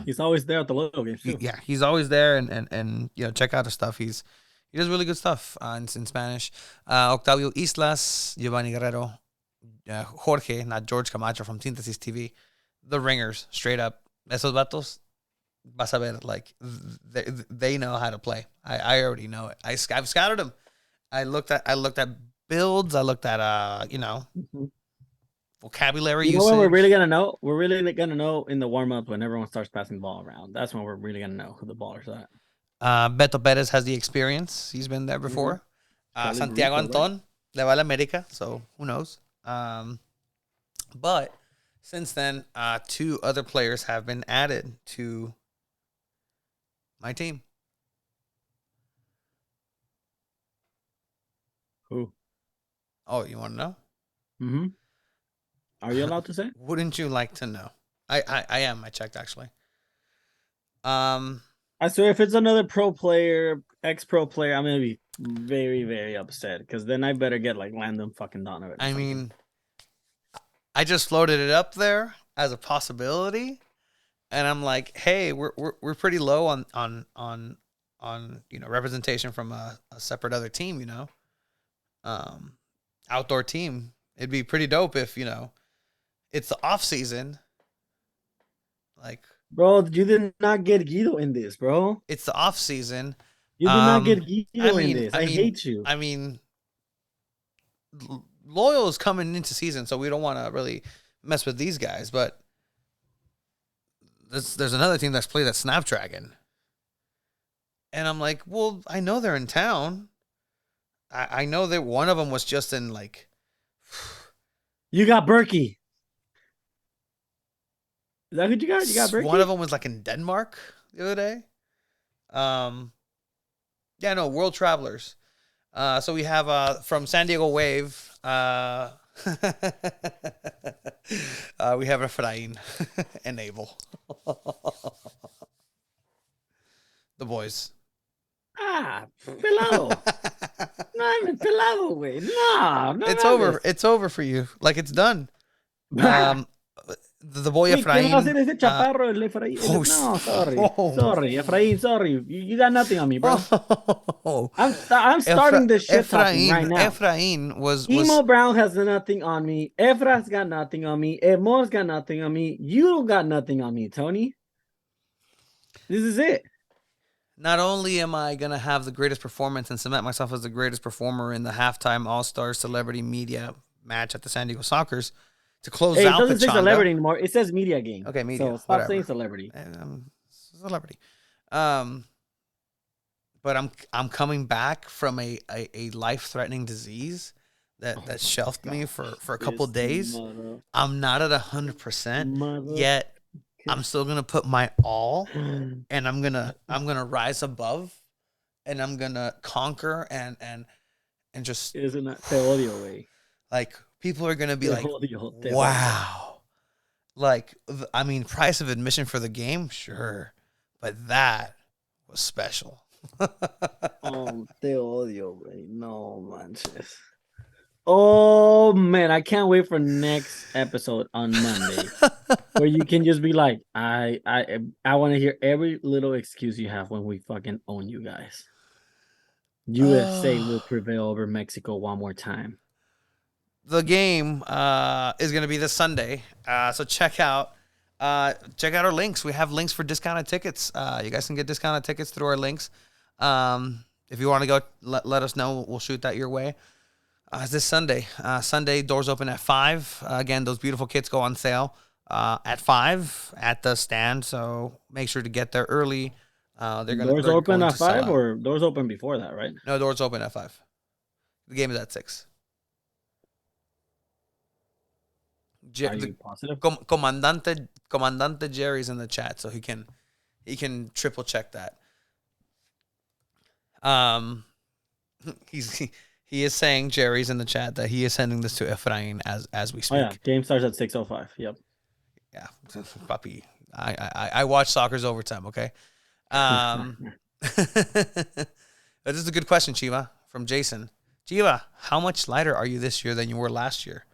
he's always there at the local games too. He's always there and check out his stuff. He does really good stuff in Spanish. Octavio Islas, Giovanni Guerrero, Jorge, not George Camacho from Synthesis TV, the ringers, straight up. Esos vatos, vas a ver, they know how to play. I already know it. I've scouted them. I looked at builds. I looked at vocabulary usage. What we're really gonna know? We're really gonna know in the warm up when everyone starts passing the ball around. That's when we're really gonna know who the ballers are at. Beto Perez has the experience. He's been there before. Santiago Anton, le va a la América, so who knows? But since then, 2 other players have been added to my team. Who? Oh, you want to know? Mm-hmm. Are you allowed to say? Wouldn't you like to know? I am. I checked actually. I swear, if it's another pro player, ex-pro player, I'm gonna be very, very upset because then I better get Landon fucking Donovan. I mean, I just floated it up there as a possibility, and I'm like, hey, we're pretty low on representation from a separate other team, outdoor team. It'd be pretty dope if it's the off season, Bro, you did not get Guido in this, bro. It's the off season. You did not get Guido in this. I hate you. I mean, Loyal is coming into season, so we don't want to really mess with these guys. But there's another team that's played at Snapdragon. And I'm like, well, I know they're in town. I know that one of them was just in like. You got Berkey. Is that who you got? You got Berkey? One of them was like in Denmark the other day. Yeah, no, World Travelers. So we have from San Diego Wave. We have Efrain and Naval. The boys. Pelado. No, I'm pelado, güey. No, It's over. It's over for you. Like it's done. The boy Wait, ¿quién va a hacer Efrain. ese chaparro, el Efraín? Oh, No, sorry. oh. Sorry, Efraín, sorry. You got nothing on me, bro. Oh, I'm starting this shit talking right now. Efrain was Emo Brown has nothing on me. Efra's got nothing on me. Emo's got nothing on me. You don't got nothing on me, Tony. This is it. Not only am I going to have the greatest performance and cement myself as the greatest performer in the halftime All-Star Celebrity Media match at the San Diego Sockers to close Hey, it out doesn't say Pachanga. celebrity anymore. It says media game. Okay, media. So stop whatever. saying celebrity. Celebrity. But I'm coming back from a life-threatening disease that shelved me for a couple days. I'm not at 100% yet. I'm still gonna put my all, and I'm gonna rise above, and I'm gonna conquer and just Isn't that te odio, way? like people are gonna be Te like, odio, te odio. wow, like I mean, price of admission for the game, sure, but that was special. Oh, te odio, güey. No manches. Oh man, I can't wait for next episode on Monday, where you can just be like, I want to hear every little excuse you have when we fucking own you guys. USA will prevail over Mexico one more time. The game is going to be this Sunday, so check out our links. We have links for discounted tickets. You guys can get discounted tickets through our links. If you want to go, let us know. We'll shoot that your way. It's this Sunday. Sunday, doors open at 5. Again, those beautiful kits go on sale at 5 at the stand, so make sure to get there early. Doors open at 5 or doors open before that, right? No, doors open at 5. The game is at 6. Are you positive? Comandante Jerry's in the chat, so he can triple check that. He is saying, Jerry's in the chat, that he is sending this to Efrain as we speak. Oh yeah, game starts at 6:05. Yep. Yeah, puppy. I watch Soccer's overtime. Okay. But this is a good question, Chiva, from Jason. Chiva, how much lighter are you this year than you were last year?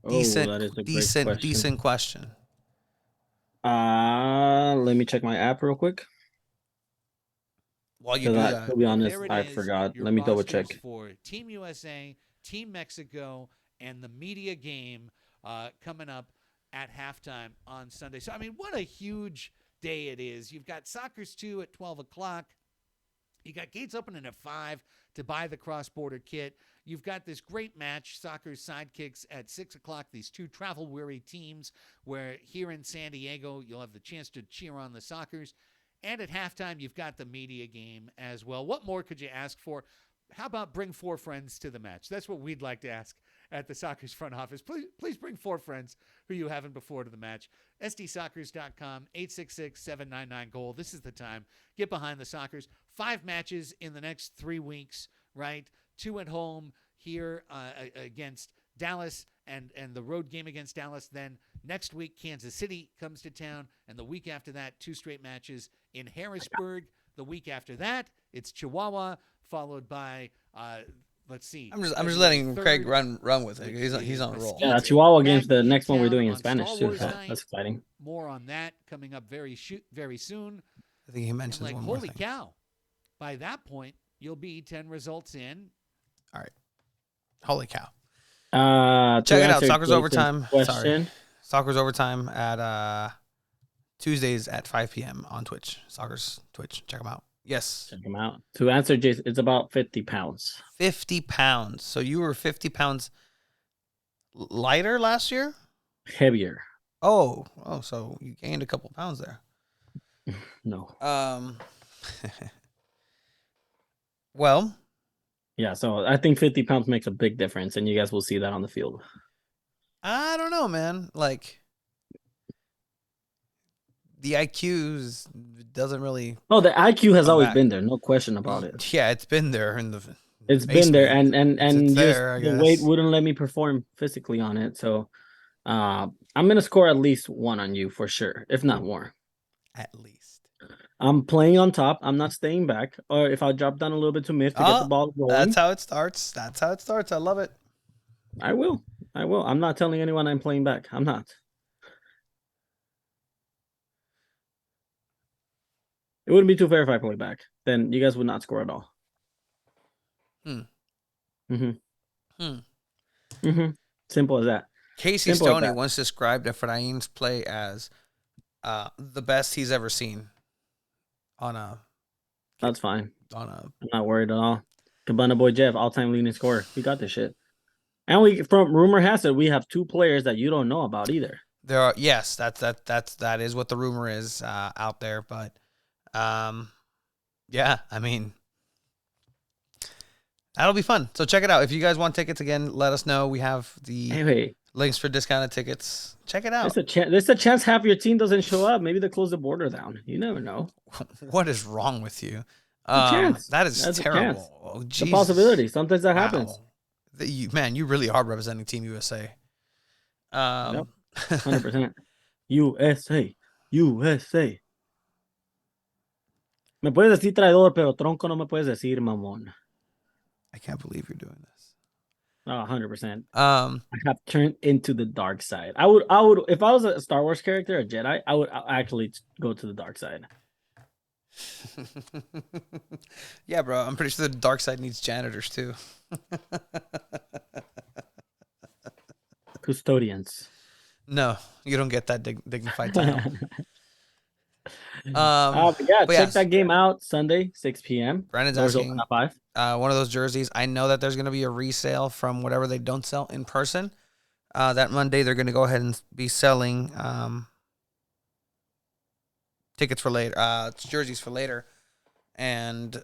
Decent, that is a great question. Decent question. Let me check my app real quick. While you do that, to be honest, There it I is, forgot. your Let me double rosters check. for Team USA, Team Mexico, and the media game coming up at halftime on Sunday. So, I mean, what a huge day it is. You've got Soccer's 2 at 12 o'clock. You got gates opening at 5 to buy the cross-border kit. You've got this great match, Soccer's Sidekicks, at 6 o'clock. These two travel-weary teams where here in San Diego, you'll have the chance to cheer on the Soccers. And at halftime, you've got the media game as well. What more could you ask for? How about bring 4 friends to the match? That's what we'd like to ask at the Soccers front office. Please bring 4 friends who you haven't before to the match. SDSoccers.com, 866-799-GOAL. This is the time. Get behind the Soccers. 5 matches in the next 3 weeks, right? 2 at home here against Dallas and the road game against Dallas. Then next week, Kansas City comes to town. And the week after that, 2 straight matches in Harrisburg. The week after that, it's Chihuahua, followed by, let's see. I'm just letting Craig run with it. He's on a roll. Yeah, Chihuahua game's the next one we're doing in Spanish too. So that's exciting. More on that coming up very soon. I think he mentions Like, one more holy thing. cow. By that point, you'll be 10 results in. All right. Holy cow. Check it out. Soccer's Overtime. Sorry. Soccer's Overtime at Tuesdays at 5 p.m. on Twitch. Soccer's Twitch. Check them out. Yes. Check him out. To answer Jason, it's about 50 pounds. 50 pounds. So you were 50 pounds lighter last year? Heavier. Oh, so you gained a couple pounds there. No. Well, Yeah, so I think 50 pounds makes a big difference, and you guys will see that on the field. I don't know, man. Like the IQs doesn't really. Oh, the IQ has Come always back. been there, no question about it. Yeah, it's been there in the. It's been there, basement. and It's just there, I the weight guess. wouldn't let me perform physically on it. So, I'm gonna score at least 1 on you for sure, if not more. At least. I'm playing on top. I'm not staying back. Or if I drop down a little bit to mid to get the ball rolling, That's how it starts. That's how it starts. I love it. I will. I'm not telling anyone I'm playing back. I'm not. It wouldn't be too fair if I play back. Then you guys would not score at all. Simple as that. Casey Simple as Stoney that. once described Efrain's play as the best he's ever seen on a That's fine. on a. I'm not worried at all. Cabana Boy Jeff, all-time leading scorer. We got this shit. And we, from rumor has it, we have 2 players that you don't know about either. There are that is what the rumor is out there, but yeah, I mean that'll be fun. So check it out. If you guys want tickets again, let us know. We have the Hey, links for discounted tickets. Check it out. there's a chance half your team doesn't show up. Maybe they close the border down. You never know. What is wrong with you? A chance. That is That's terrible. Oh, It's a Jesus. possibility. Sometimes that Wow. happens. Man, you really are representing Team USA. Yep. 100%. USA. USA. Me puedes decir traidor, pero tronco no me puedes decir mamón. I can't believe you're doing this. Oh, 100%. Um, I have turned into the dark side. I would, if I was a Star Wars character, a Jedi, I would actually go to the dark side. yeah, bro. I'm pretty sure the dark side needs janitors too. Custodians. No, you don't get that dignified title. Check yes. that game out Sunday, 6 p.m. Brandon's Doors asking open at 5. one of those jerseys. I know that there's going to be a resale from whatever they don't sell in person. That Monday, they're going to go ahead and be selling tickets for later, jerseys for later. And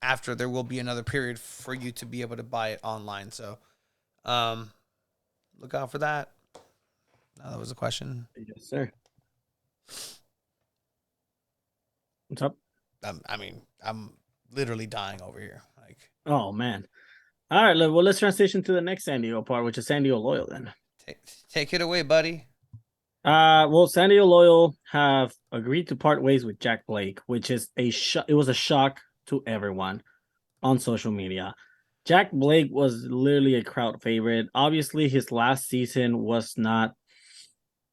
after, there will be another period for you to be able to buy it online. So look out for that. That was a question. Yes, sir. What's up? I mean, I'm literally dying over here. Like, Oh, man. All right, well, let's transition to the next San Diego part, which is San Diego Loyal then. take it away, buddy. Well, San Diego Loyal have agreed to part ways with Jack Blake, which is it was a shock to everyone on social media. Jack Blake was literally a crowd favorite. Obviously, his last season was not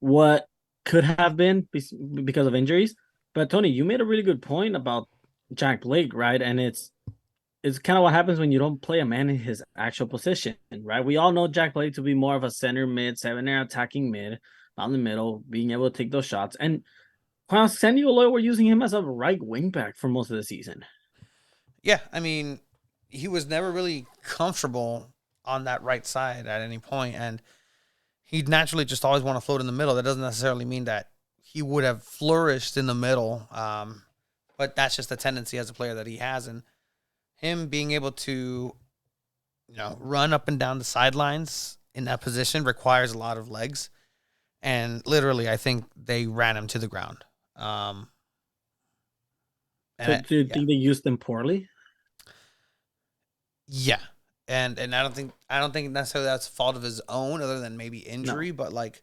what could have been because of injuries. But Tony, you made a really good point about Jack Blake, right? And it's kind of what happens when you don't play a man in his actual position, right? We all know Jack Blake to be more of a center mid, 7-air attacking mid, down the middle, being able to take those shots. And while San Diego Loyal were using him as a right wing back for most of the season. Yeah, I mean, he was never really comfortable on that right side at any point, and he'd naturally just always want to float in the middle. That doesn't necessarily mean that he would have flourished in the middle, but that's just a tendency as a player that he has, and him being able to, run up and down the sidelines in that position requires a lot of legs, and literally, I think they ran him to the ground. Do you think they used him poorly? Yeah, and I don't think necessarily that's a fault of his own, other than maybe injury. No. But like,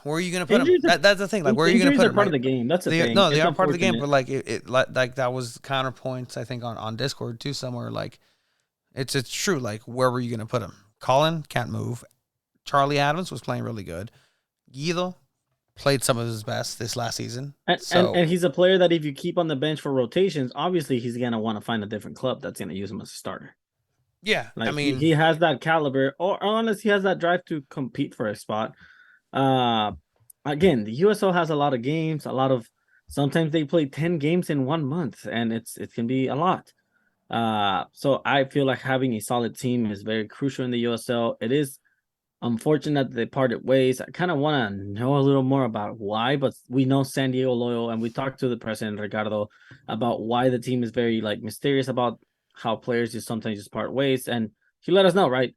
where are you going to put him? That's the thing. Like, where are you going to put him? Part of the game. That's the thing. No, they are part of the game. But like, like that was counterpoints. I think on Discord too somewhere. Like, it's true. Like, where were you going to put him? Colin can't move. Charlie Adams was playing really good. Guido played some of his best this last season. And he's a player that if you keep on the bench for rotations, obviously he's going to want to find a different club that's going to use him as a starter. Yeah, like, I mean, he has that caliber, or unless he has that drive to compete for a spot. Again, the USO has a lot of games, a lot of Sometimes they play 10 games in 1 month, and it can be a lot. So I feel like having a solid team is very crucial in the USL. It is unfortunate that they parted ways. I kind of want to know a little more about why, but we know San Diego Loyal, and we talked to the president Ricardo about why the team is very like mysterious about how players just sometimes just part ways, and he let us know, right?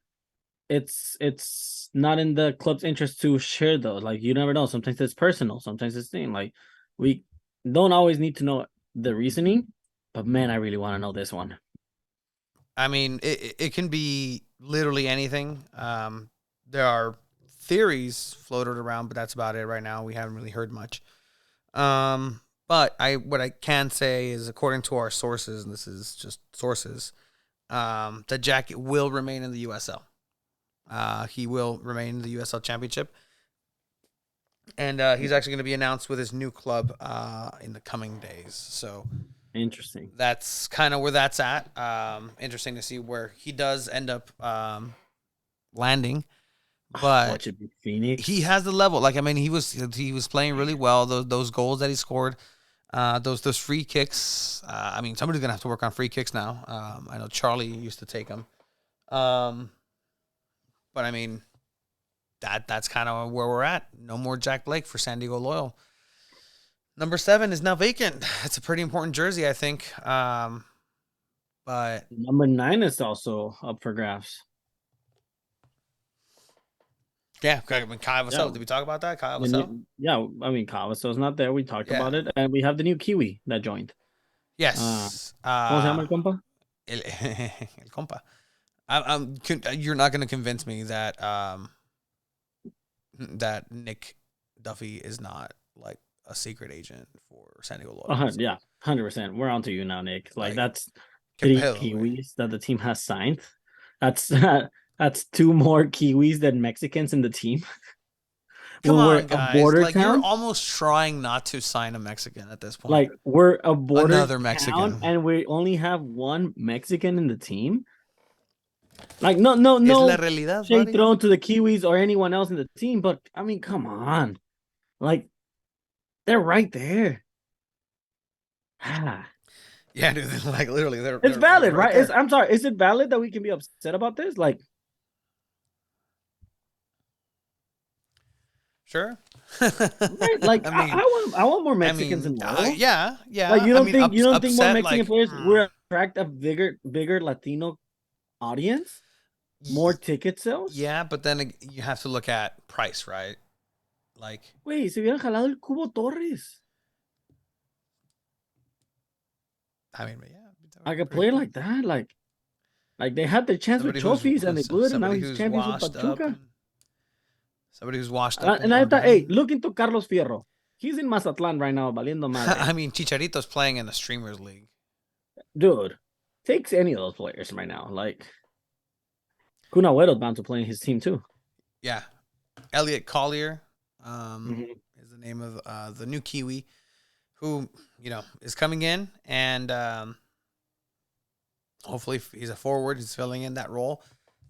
It's not in the club's interest to share those. Like you never know. Sometimes it's personal. Sometimes it's thing. Like we don't always need to know the reasoning, but man, I really want to know this one. I mean, it can be literally anything. There are theories floated around, but that's about it right now. We haven't really heard much. But what I can say is, according to our sources, and this is just sources, that Jack will remain in the USL. He will remain in the USL Championship. And he's actually going to be announced with his new club in the coming days. So Interesting. that's kind of where that's at. Interesting to see where he does end up landing. But Watch it be Phoenix. he has the level. Like, I mean, he was playing really well. Those goals that he scored, those free kicks. I mean, somebody's gonna have to work on free kicks now. I know Charlie used to take them. But I mean, that's kind of where we're at. No more Jack Blake for San Diego Loyal. Number 7 is now vacant. It's a pretty important jersey, I think. But number 9 is also up for grabs. yeah, I mean, Kyle Vassell. Yeah. Did we talk about that? Kyle Vassell? Yeah, I mean, Cavaso's not there. We talked Yeah. about it, and we have the new Kiwi that joined. Yes. ¿Cómo se llama el compa? El compa. You're not going to convince me that that Nick Duffy is not like a secret agent for San Diego Loyal. Yeah, 100%. We're on to you now, Nick. Like that's qué 3 pedo, Kiwis that the team has signed. That's 2 more Kiwis than Mexicans in the team. Come When we're on, guys. a border Like, town, you're almost trying not to sign a Mexican at this point. like we're a border Another town, Mexican. and we only have 1 Mexican in the team. Like no Es la no realidad, shade buddy. thrown to the Kiwis or anyone else in the team, but I mean, come on, like they're right there. Yeah, dude. Like, literally, It's they're valid, right? there. I'm sorry. Is it valid that we can be upset about this? Like, Sure. right? Like I mean, I want more Mexicans in Loyal. yeah. Like you don't think more upset, Mexican like, players will attract a bigger Latino audience, more ticket sales? Yeah, but then you have to look at price, right? Like, Wait, se hubieran jalado el Cubo Torres. I mean, yeah. Like a player like that, like they had their chance with trophies and they blew it, and now he's champions with Pachuca. Somebody who's washed up. And I thought, hey, look into Carlos Fierro. He's in Mazatlan right now, valiendo madre. I mean, Chicharito's playing in the Streamers League. Dude, takes any of those players right now. Like, Kun Agüero's bound to play in his team too. Yeah. Elliot Collier Mhm. is the name of the new Kiwi who, is coming in, and hopefully he's a forward. He's filling in that role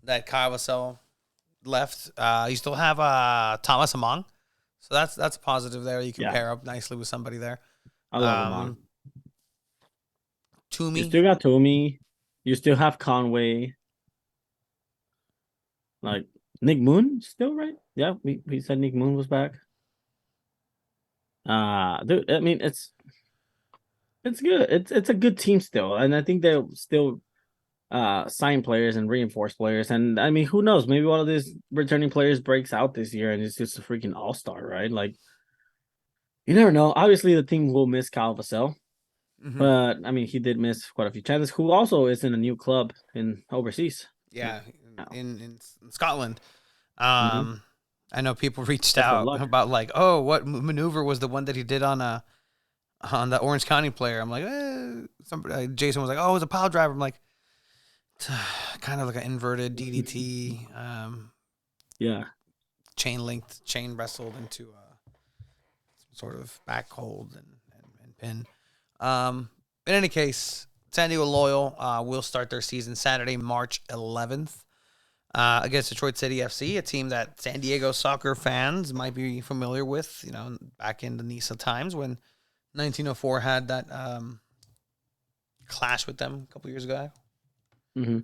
that Kyle Vassell left. You still have Thomas Among, so that's a positive there. You can pair up nicely with somebody there. I love Among. Toomey. You still got Toomey. You still have Conway. Like Nick Moon still, right? Yeah, we said Nick Moon was back. Dude, I mean it's good. It's a good team still, and I think they'll still sign players and reinforce players. And I mean, who knows? Maybe one of these returning players breaks out this year and it's just a freaking all-star, right? Like, you never know. Obviously, the team will miss Kyle Vassell, but I mean, he did miss quite a few chances. Who also is in a new club in overseas? Yeah, in Scotland. I know people reached out about like, oh, what maneuver was the one that he did on the Orange County player? I'm like, somebody. Jason was like, oh, it was a pile driver. I'm like, kind of like an inverted DDT. Yeah, chain wrestled into some sort of back hold and pin. In any case, San Diego Loyal will start their season Saturday, March 11th. Against Detroit City FC, a team that San Diego soccer fans might be familiar with, back in the NISA times when 1904 had that clash with them a couple years ago. Mm-hmm.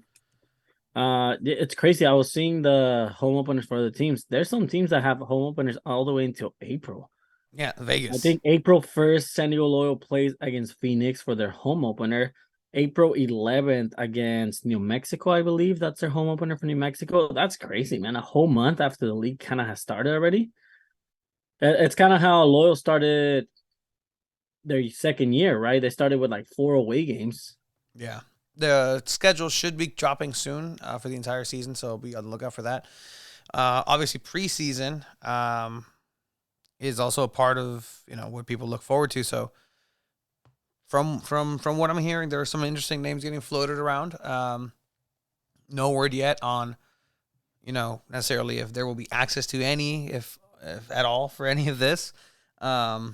It's crazy. I was seeing the home openers for the teams. There's some teams that have home openers all the way until April. Yeah, Vegas. I think April 1st, San Diego Loyal plays against Phoenix for their home opener. April 11th against New Mexico, I believe. That's their home opener for New Mexico. That's crazy, man. A whole month after the league kind of has started already. It's kind of how Loyal started their second year, right? They started with like 4 away games. Yeah. The schedule should be dropping soon for the entire season, so be on the lookout for that. Obviously, preseason is also a part of what people look forward to. So, from what I'm hearing, there are some interesting names getting floated around. No word yet on necessarily if there will be access to any, if at all, for any of this. I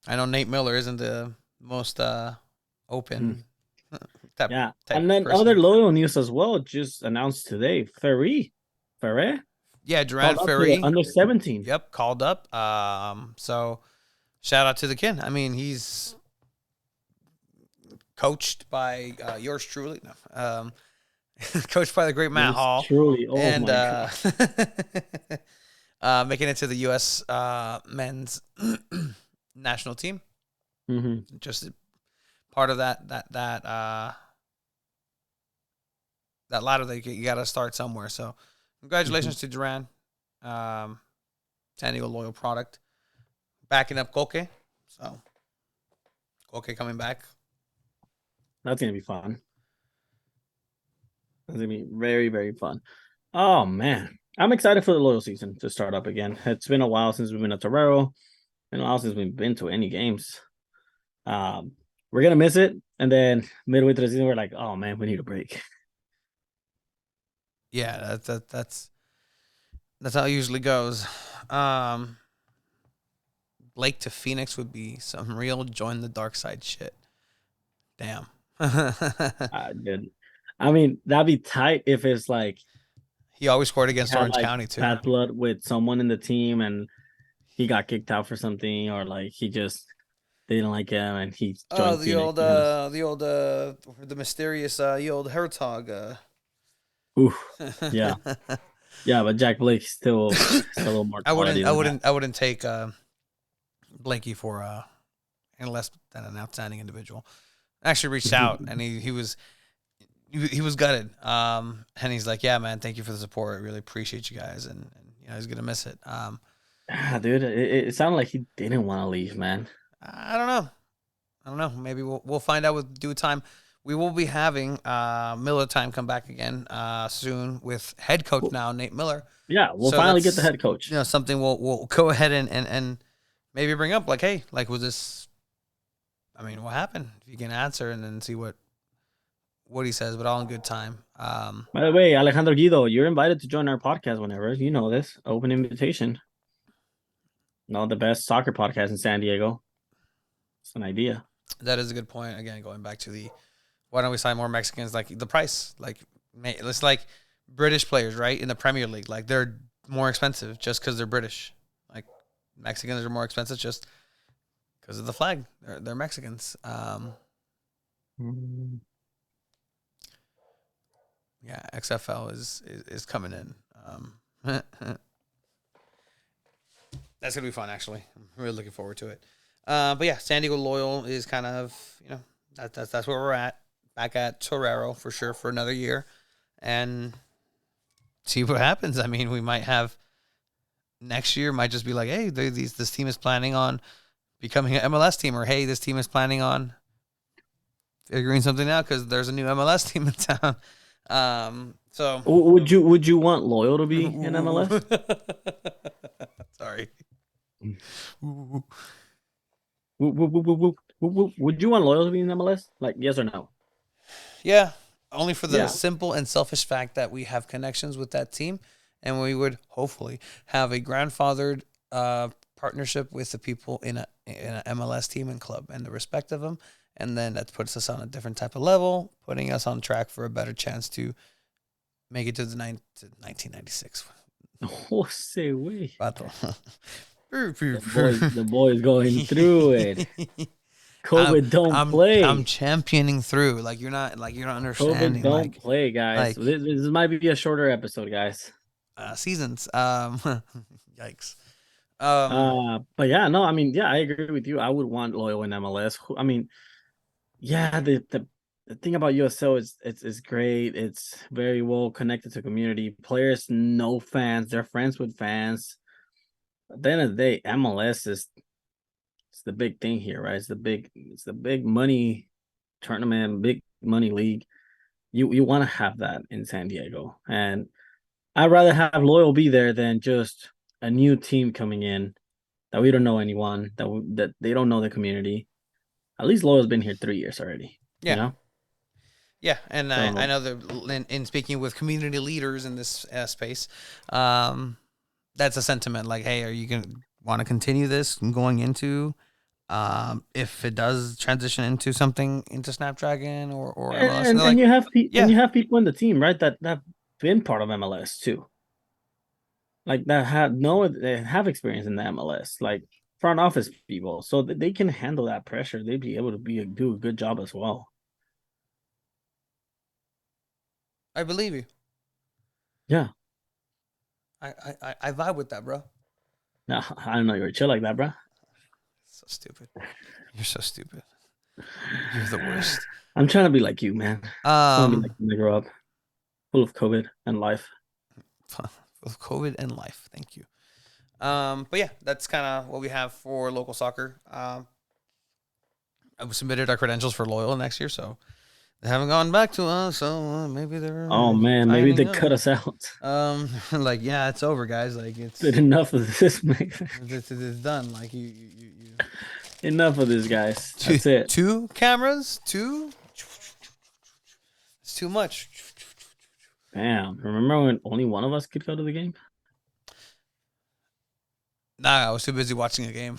know Nate Miller isn't the most open. Type and then person. other Loyal news as well just announced today. Ferre, yeah, Durant Ferre, under 17. Yep, called up. So shout out to the kid. I mean, he's coached by yours truly. No, coached by the great Matt Hall. Truly, oh and my God. Making it to the U.S. Men's national team. Mm-hmm. Just part of that ladder that you got to start somewhere. So congratulations to Duran, San Diego Loyal product, backing up Koke. So Koke coming back. That's gonna be fun. That's gonna be very, very fun. Oh man, I'm excited for the Loyal season to start up again. It's been a while since we've been at Torero. Been a while since we've been to any games. We're gonna miss it, and then midway through the season, we're like, "Oh man, we need a break." Yeah, that's how it usually goes. Blake to Phoenix would be some real join the dark side shit. Damn. Dude. I mean, that'd be tight if it's like he always scored against Orange County too. Bad blood with someone in the team, and he got kicked out for something, or like he just didn't like him, and he joined Phoenix. The mysterious the old Hertog. Yeah, yeah, but Jack Blake's still a little more. I wouldn't take Blakey for any less than an outstanding individual. I actually reached out, and he was gutted. And he's like, "Yeah, man, thank you for the support. I really appreciate you guys." And he's gonna miss it. Dude, it sounded like he didn't want to leave, man. I don't know. Maybe we'll find out with due time. We will be having Miller time come back again soon with head coach now, Nate Miller. Yeah, we'll finally get the head coach. Something we'll go ahead and maybe bring up, like, hey, like, was this? I mean, what happened? If you can answer, and then see what he says, but all in good time. By the way, Alejandro Guido, you're invited to join our podcast whenever. You know this. Open invitation. No, the best soccer podcast in San Diego. It's an idea. That is a good point. Again, going back to the why don't we sign more Mexicans? Like the price, like it's like British players, right? In the Premier League, like they're more expensive just because they're British. Like Mexicans are more expensive just because of the flag. They're Mexicans. Yeah, XFL is coming in. That's gonna be fun. Actually, I'm really looking forward to it. But yeah, San Diego Loyal is kind of that's where we're at. Back at Torero for sure for another year, and see what happens. I mean, we might have next year might just be like, hey, this team is planning on becoming an MLS team, or hey, this team is planning on figuring something out because there's a new MLS team in town. So would you want Loyal to be in MLS? Sorry. Would you want Loyal to be in MLS? Like, yes or no? Yeah, only for the simple and selfish fact that we have connections with that team, and we would hopefully have a grandfathered partnership with the people in a MLS team and club and the respect of them, and then that puts us on a different type of level, putting us on track for a better chance to make it to 1996. Oh, say we. The boy's going through it. COVID don't I'm play. championing through. Like you're not understanding. COVID don't Like play, guys. like This might be a shorter episode, guys. seasons. Yikes. But yeah, no, I mean, yeah, I agree with you. I would want Loyal in MLS. I mean, yeah, the thing about USL is it's great. It's very well connected to community. Players know fans. They're friends with fans. At the end of the day, MLS is it's the big thing here, right? It's the big money tournament, big money league. You want to have that in San Diego, and I'd rather have Loyal be there than just a new team coming in that we don't know anyone, that they don't know the community. At least Loyal's been here 3 years already. Yeah. You know? Yeah, and So, I know that in speaking with community leaders in this space, that's a sentiment like, hey, are you going to want to continue this going into if it does transition into something into Snapdragon or MLS? and like, you have yeah. and you have people in the team, right? That have been part of MLS too. Like they have experience in the MLS, like front office people, so that they can handle that pressure. They'd be able to do a good job as well. I believe you. Yeah. I vibe with that, bro. No, I don't know you were chill like that, bro. So stupid. You're so stupid. You're the worst. I'm trying to be like you, man. I want to be like when I grow up, full of COVID and life. With COVID and life. Thank you. But yeah, that's kind of what we have for local soccer. I submitted our credentials for Loyal next year, so they haven't gone back to us. So maybe they're. Oh man, maybe they up. cut us out. Like yeah, it's over, guys. Like it's Enough of this, man. it's done. Like you. Enough of this, guys. That's it. 2 cameras, 2. It's too much. Damn. Remember when only one of us could go to the game? Nah, I was too busy watching a game.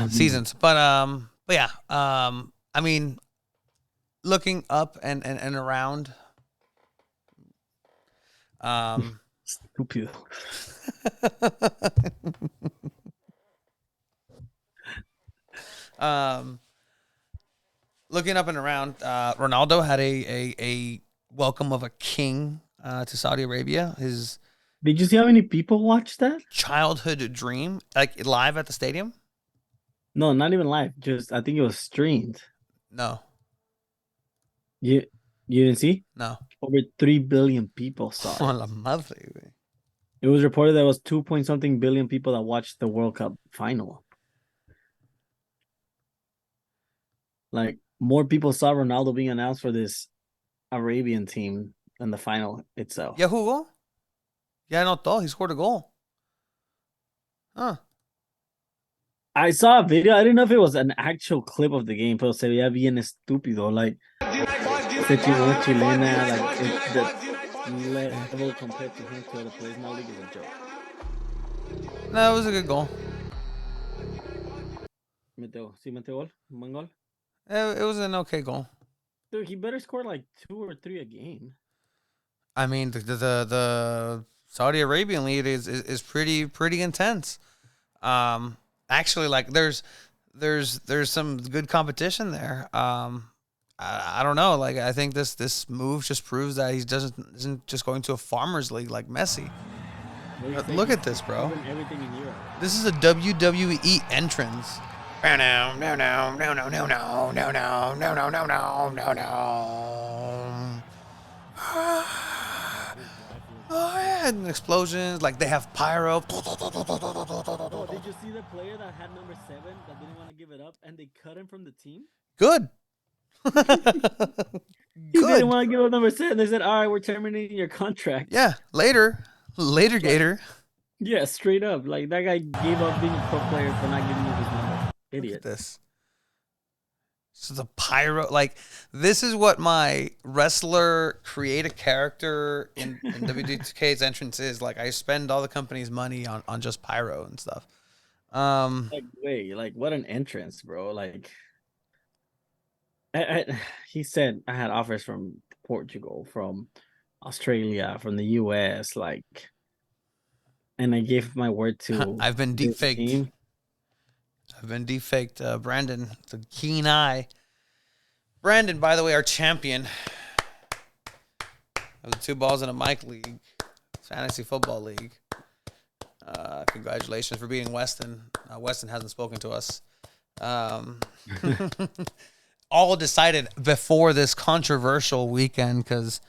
Seasons. But yeah. I mean, looking up and around. Stupid. Looking up and around, Ronaldo had a welcome of a king to Saudi Arabia. His Did you see how many people watched that? childhood dream, like live at the stadium. No, not even live. Just I think it was streamed. No, You didn't see? no. Over 3 billion people saw Oh, it. la madre, güey. It was reported there was 2 point something billion people that watched the World Cup final. Like more people saw Ronaldo being announced for this Arabian team than the final itself. Yeah, jugó. Yeah, anotó. He scored a goal. Huh. I saw a video. I didn't know if it was an actual clip of the game, pero se veía bien estúpido. Like, ese chino chilena, like, the level compared to him to other players in the league is a joke. No, it was a good goal. Metió gol? Un buen gol? It was an okay goal. Dude, he better score like 2 or 3 a game. I mean, the Saudi Arabian league is pretty intense. Actually, like there's some good competition there. I don't know. Like I think this move just proves that he isn't just going to a farmers league like Messi. Look at this, bro. Everything in Europe. This is a WWE entrance. No, no, no, no, no, no, no, no, no, no, no, no, no, no, no. Oh, yeah, and explosions. Like they have pyro. Oh, did you see the player that had number 7 that didn't want to give it up and they cut him from the team? Good. He didn't want to give up number 7. They said, "All right, we're terminating your contract." Yeah. Later, Gator. Yeah, straight up. Like that guy gave up being a pro player for not giving you his number. Idiot. Look at this. So the pyro, like this is what my wrestler create a character in WD2K's entrance is. Like I spend all the company's money on just pyro and stuff. Like, wait, like what an entrance, bro. Like he said I had offers from Portugal, from Australia, from the US, like, and I gave my word to I've been deep this faked. team. I've been deep faked. Brandon, the keen eye. Brandon, by the way, our champion of the Two Balls in a Mic League, Fantasy Football League. Congratulations for beating Weston. Weston hasn't spoken to us. All decided before this controversial weekend because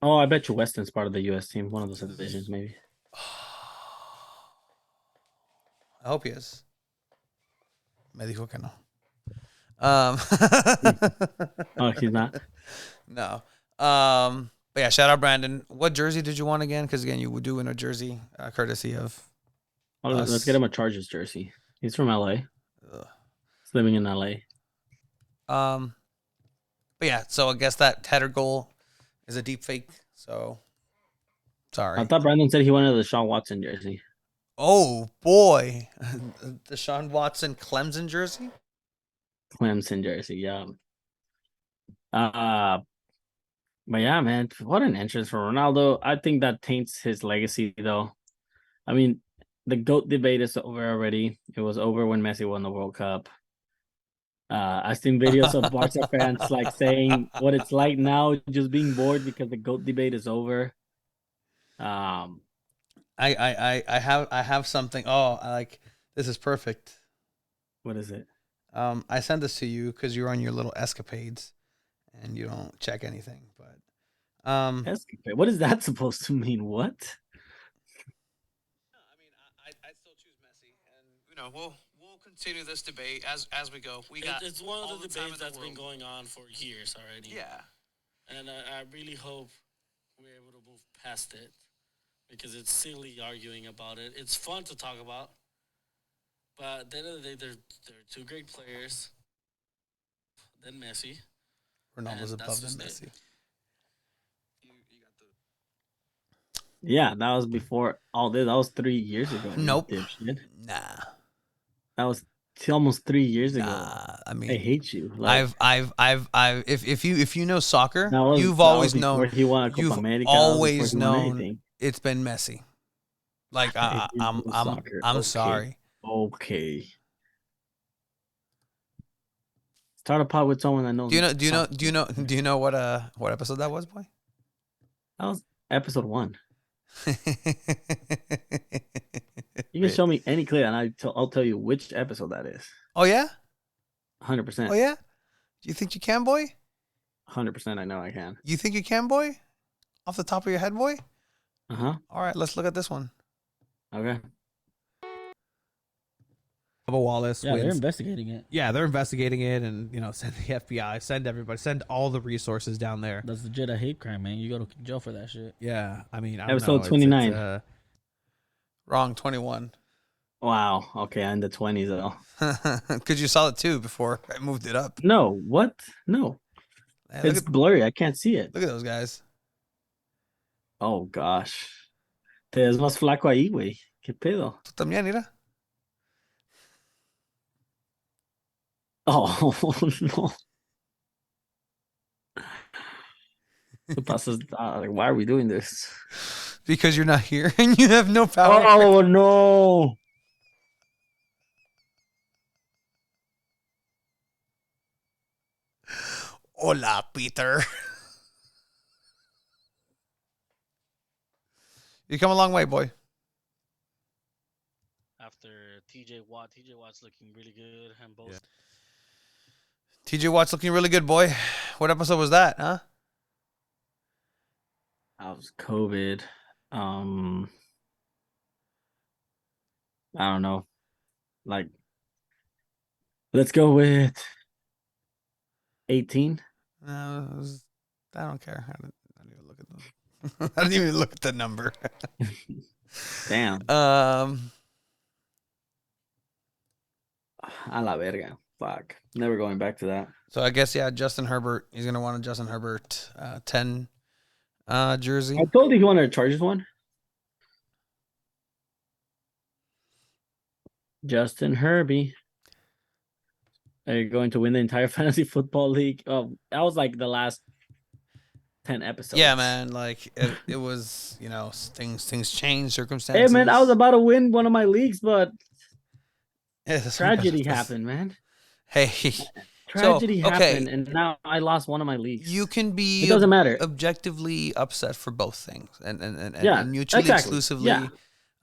Oh, I bet you Weston's part of the US team, one of those divisions, maybe. I hope he is. Me dijo que no. Oh, he's not. No. But yeah, shout out Brandon. What jersey did you want again? Because again, you would do in a jersey, courtesy of. Oh, let's get him a Chargers jersey. He's from LA. Ugh. He's living in LA. But yeah, so I guess that header goal is a deep fake. So sorry. I thought Brandon said he wanted the Sean Watson jersey. Oh boy, the Deshaun Watson Clemson jersey. Clemson jersey, yeah. But yeah, man, what an entrance for Ronaldo. I think that taints his legacy, though. I mean, the GOAT debate is over already. It was over when Messi won the World Cup. I've seen videos of Barca fans like saying what it's like now, just being bored because the GOAT debate is over. I have something. Oh, this is perfect. What is it? I sent this to you because you're on your little escapades, and you don't check anything. But Escapade. What is that supposed to mean? What? I mean, I still choose Messi, and we'll continue this debate as we go. It's one of the debates that's been going on for years already. Yeah, And I really hope we're able to move past it because it's silly arguing about it. It's fun to talk about. But at the end of the day, they're two great players. Then Messi. Ronaldo's And above that's than just Messi. it. Yeah, that was before all this. That was 3 years ago. Nope. Dipshit. Nah. That was almost 3 years ago. Nah. I mean, I hate you. Like, I've if you know soccer, you've that always was before known. he won a Copa You've America. That was before always he won known anything. it's been Messi. Like I hate you, soccer. I'm Okay. sorry. Okay. Start a pod with someone that knows. Do you know what episode that was, boy? That was episode 1. You can show me any clip, and I'll tell you which episode that is. Oh yeah? 100%. Oh yeah? Do you think you can, boy? 100%. I know I can. You think you can, boy? Off the top of your head, boy? Uh-huh. All right, let's look at this one. Okay. Bubba Wallace Yeah, they're wins. investigating it. Yeah, they're investigating it, and send the FBI, send everybody, send all the resources down there. That's legit a hate crime, man. You go to jail for that shit. Yeah, I mean, I don't Episode know. 29. Wrong, 21. Wow. Okay, I'm in the 20s though. Because you saw it too before I moved it up. No, what? No. Man, look It's blurry. I can't see it. at those guys. Oh gosh. Te ves más flaco ahí, güey. ¿Qué pedo? Tú también, mira. Oh no. Te pasas- like, why are we doing this? Because you're not here and you have no power. Oh no. Hola, Peter. You come a long way, boy. After TJ Watt's looking really good. And both. Yeah. TJ Watt's looking really good, boy. What episode was that, huh? That was COVID. I don't know. Like, let's go with 18. I don't care. I didn't even look at them. I didn't even look at the number. Damn. Um, A la verga. Fuck. Never going back to that. So I guess, yeah, Justin Herbert. He's going to want a Justin Herbert 10 jersey. I told you he wanted a Chargers one. Justin Herbie. Are you going to win the entire fantasy football league? Oh, that was like the last 10 episodes. Yeah, man. Like it was, things change, Hey, circumstances. man, I was about to win one of my leagues, but Yeah, tragedy happened, man. Hey, Tragedy okay, happened, and now I lost one of my leagues. you can be It doesn't matter. objectively upset for both things, and Yeah, mutually exactly. exclusively Yeah.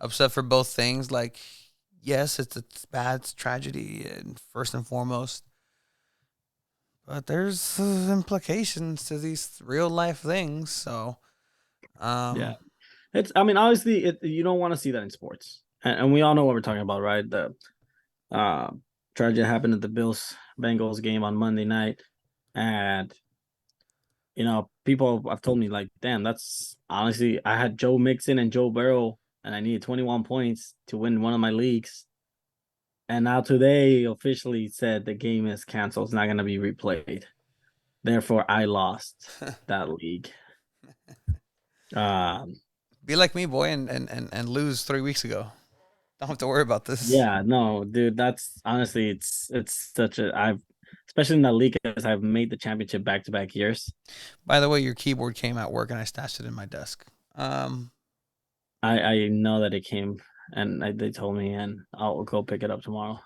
upset for both things. Like, yes, it's bad, it's tragedy, and first and foremost, but there's implications to these real life things. So, Yeah. I mean, obviously, you don't want to see that in sports, and we all know what we're talking about, right? The tragedy happened at the Bills Bengals game on Monday night, and people have told me like, damn, that's honestly, I had Joe Mixon and Joe Burrow, and I needed 21 points to win one of my leagues, and now today officially said the game is canceled. It's not going to be replayed. Therefore, I lost that league. Be like me, boy, and lose 3 weeks ago. Don't have to worry about this. Yeah, no, dude, that's honestly, it's such a especially in that league, as I've made the championship back-to-back years. By the way, your keyboard came at work and I stashed it in my desk. I know that it came, and they told me, and I'll go pick it up tomorrow.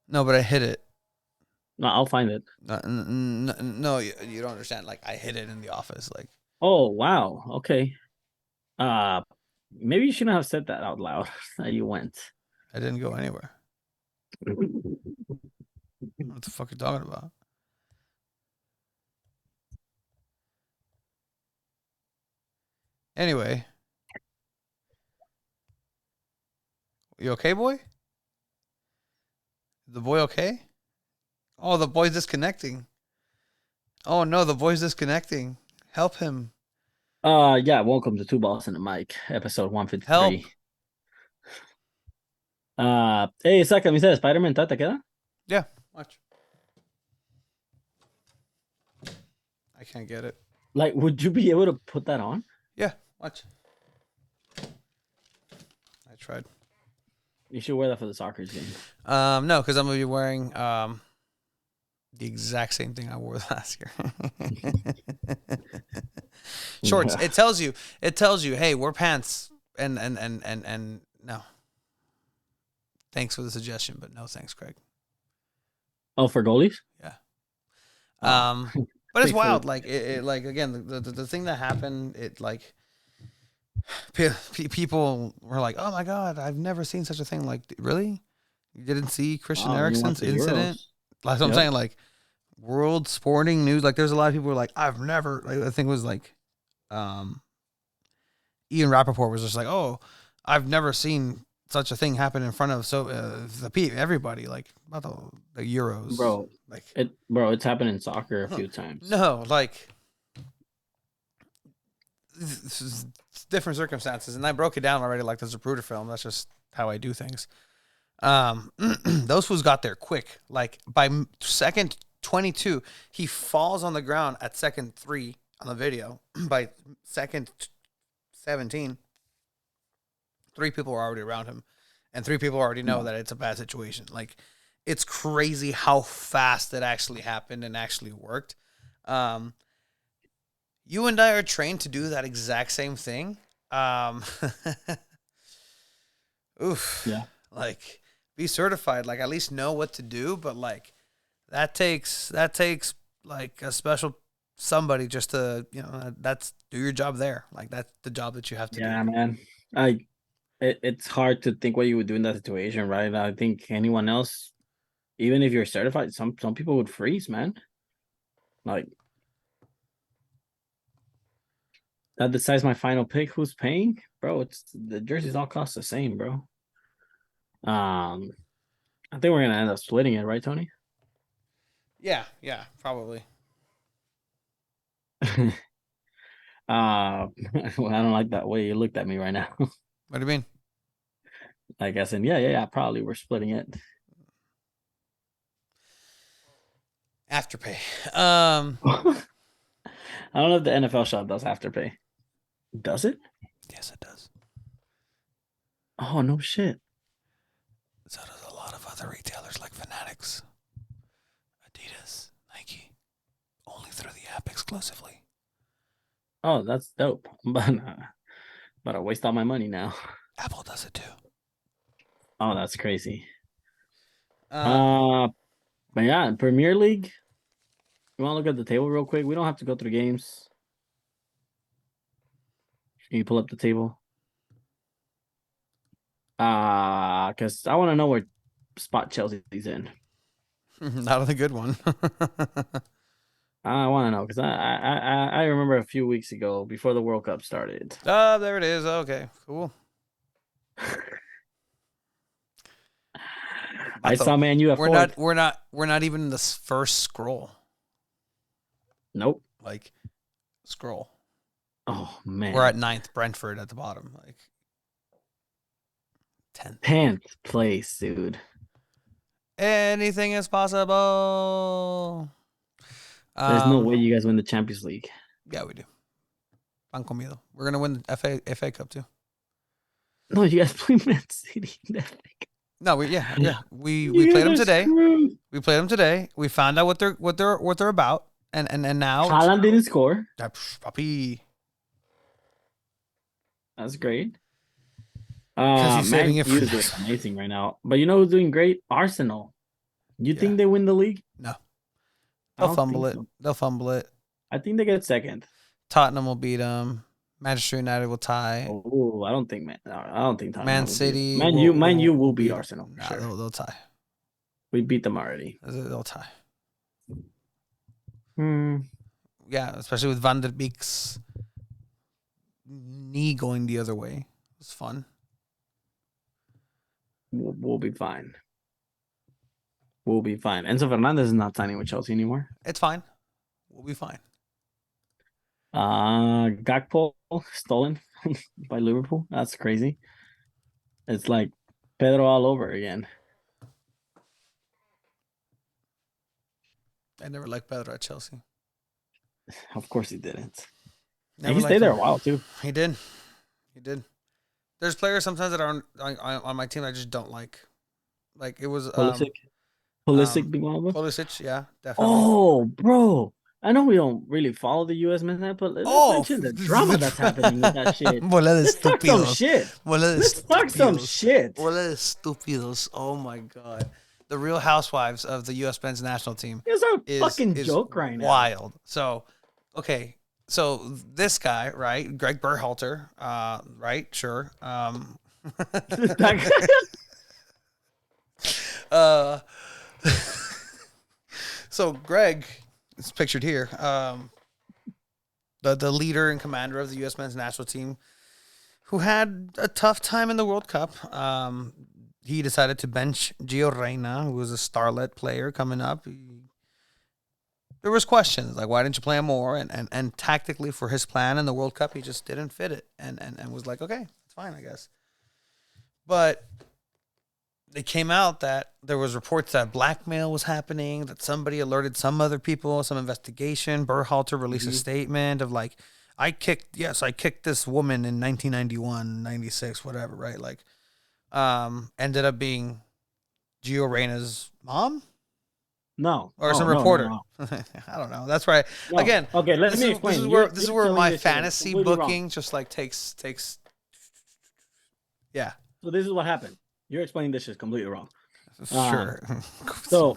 No, but I hid it. No, I'll find it. No, you don't understand. Like, I hid it in the office. Like, Oh, wow. Okay. Maybe you shouldn't have said that out loud that you went. I didn't go anywhere. What the fuck are you talking about? Anyway, you okay, boy? The boy okay? Oh, the boy's disconnecting. Oh no, the boy's disconnecting. Help him. Yeah, welcome to Two Balls and a Mic, episode 153. Help. Hey, esa camisa de Spider-Man, ¿te queda? Yeah, watch. I can't get it. Like, would you be able to put that on? Yeah, watch. I tried. You should wear that for the soccer game. No, because I'm gonna be wearing the exact same thing I wore last year. Shorts. Yeah. It tells you, hey, wear pants and no. Thanks for the suggestion, but no thanks, Craig. Oh, for goalies? Yeah. But it's wild. Like it like again, the thing that happened, it like people were like, "Oh my god, I've never seen such a thing." Like, really? You didn't see Christian Eriksen's incident? That's what I'm saying. Like, world sporting news. Like, there's a lot of people who are like, "I've never." Like, I think it was like, Ian Rappaport was just like, "Oh, I've never seen such a thing happen in front of everybody." Like, about the Euros, bro. Like, it's happened in soccer a few times. No, like, this is different circumstances, and I broke it down already. Like, there's a Zapruder film. That's just how I do things. Those fools got there quick. Like, by second 22, he falls on the ground at second 3 on the video. By second 17, 3 people were already around him, and 3 people already know that it's a bad situation. Like, it's crazy how fast it actually happened and actually worked. You and I are trained to do that exact same thing. Oof. Yeah. Like, be certified. Like, at least know what to do. But like, that takes like a special somebody just to, that's do your job there. Like, that's the job that you have to do. Yeah, man. It's hard to think what you would do in that situation, right? I think anyone else, even if you're certified, some people would freeze, man. Like, that decides my final pick. Who's paying, bro? It's the jerseys all cost the same, bro. I think we're gonna end up splitting it, right, Tony? Yeah, probably. Well, I don't like that way you looked at me right now. What do you mean? I guess, and yeah, probably we're splitting it. Afterpay. I don't know if the NFL shop does Afterpay. Does it? Yes, it does. Oh, no shit. So does a lot of other retailers like Fanatics, Adidas, Nike. Only through the app exclusively. Oh, that's dope. But I waste all my money now. Apple does it too. Oh, that's crazy. Um, But yeah, Premier League. You want to look at the table real quick? We don't have to go through games. Can you pull up the table? Because I want to know where spot Chelsea's in. not a good one. I want to know because I remember a few weeks ago before the World Cup started. Oh, there it is. Okay, cool. I saw Man U at We're fourth. we're not even in the first scroll. Nope. Like, scroll. Oh man. We're at 9th, Brentford at the bottom. Like 10th. 10th place, dude. Anything is possible. There's no way you guys win the Champions League. Yeah, we do. Pan comido. We're gonna win the FA Cup too. No, you guys play Man City. No, we You played them guys today. screwed. We played them today. We found out what they're about, and now Haaland didn't score. Papi. That's great. 'Cause he's saving it for Man U is amazing right now. But you know who's doing great? Arsenal. You think they win the league? No. I They'll don't fumble think it. so. They'll fumble it. I think they get second. Tottenham will beat them. Manchester United will tie. Oh, I don't think Tottenham Man will beat- City. Man U will beat Arsenal. Nah, Sure. they'll tie. We beat them already. They'll tie. Hmm. Yeah, especially with Van der Beek's knee going the other way. It was fun. We'll be fine. We'll be fine. Enzo Fernandez is not signing with Chelsea anymore. It's fine. We'll be fine. Gakpo stolen by Liverpool. That's crazy. It's like Pedro all over again. I never liked Pedro at Chelsea. Of course he didn't. Never And he liked stayed there a him. while too. He did. There's players sometimes that are on my team I just don't like. Like it was Pulisic being one of them. Pulisic, yeah, definitely. Oh, bro. I know we don't really follow the U.S. men's national, but let's mention the drama that's happening with that shit. Bola de Let's talk some estúpidos. shit. Bola de Let's talk some estúpidos. shit. Bola de estúpidos. Oh my god. The Real Housewives of the U.S. men's national team It's a is fucking is joke right now. wild. So, okay. So this guy, right? Greg Berhalter, right? Sure. So Greg is pictured here. The leader and commander of the U.S. men's national team, who had a tough time in the World Cup. He decided to bench Gio Reyna, who was a starlet player coming up. There was questions like, why didn't you play him more? And tactically for his plan in the World Cup, he just didn't fit it, and was like, okay, it's fine, I guess. But it came out that there was reports that blackmail was happening, that somebody alerted some other people, some investigation. Berhalter released a statement of like, I kicked this woman in 1991, 96, whatever, right? Like, ended up being Gio Reyna's mom? No. Or Oh, some no, reporter. no. I don't know. That's right. No. Again, Okay, let me explain. This is where my fantasy booking just like takes. Yeah. So this is what happened. You're explaining this shit completely wrong. Sure. So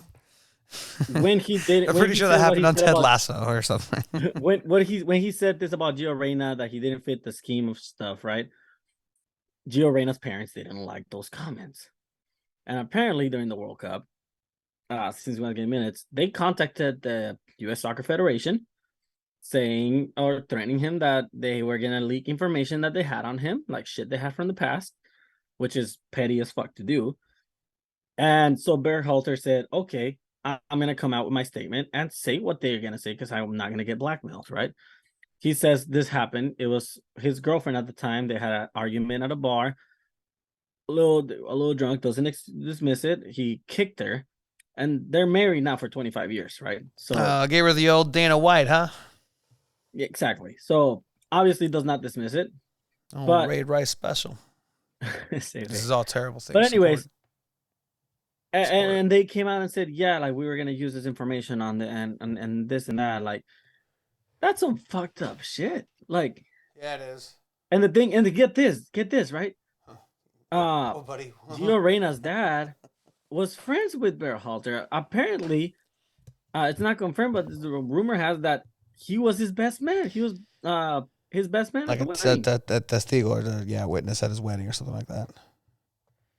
when he did, I'm when pretty he sure said that what happened he on said Ted about- Lasso or something. when he said this about Gio Reyna that he didn't fit the scheme of stuff, right? Gio Reyna's parents didn't like those comments, and apparently during the World Cup, since we want to get minutes, they contacted the U.S. Soccer Federation, saying or threatening him that they were gonna leak information that they had on him, like shit they had from the past, which is petty as fuck to do. And so Berhalter said, okay, I'm going to come out with my statement and say what they're going to say because I'm not going to get blackmailed, right? He says this happened. It was his girlfriend at the time. They had an argument at a bar. A little drunk, doesn't dismiss it. He kicked her. And they're married now for 25 years, right? So Gave her the old Dana White, huh? yeah, exactly. So obviously does not dismiss it. Oh, But- Raid Rice special. Say This that. is all terrible things. But anyways, Support. and they came out and said, yeah, like we were gonna use this information on the and this and that. Like that's some fucked up shit. Like, Yeah, it is. and the thing, and to get this, right? Oh, buddy. Gio Reyna's dad was friends with Berhalter. Apparently, it's not confirmed, but the rumor has that he was his best man. He was his best man at Like the it said wedding. that testigo or the witness at his wedding or something like that.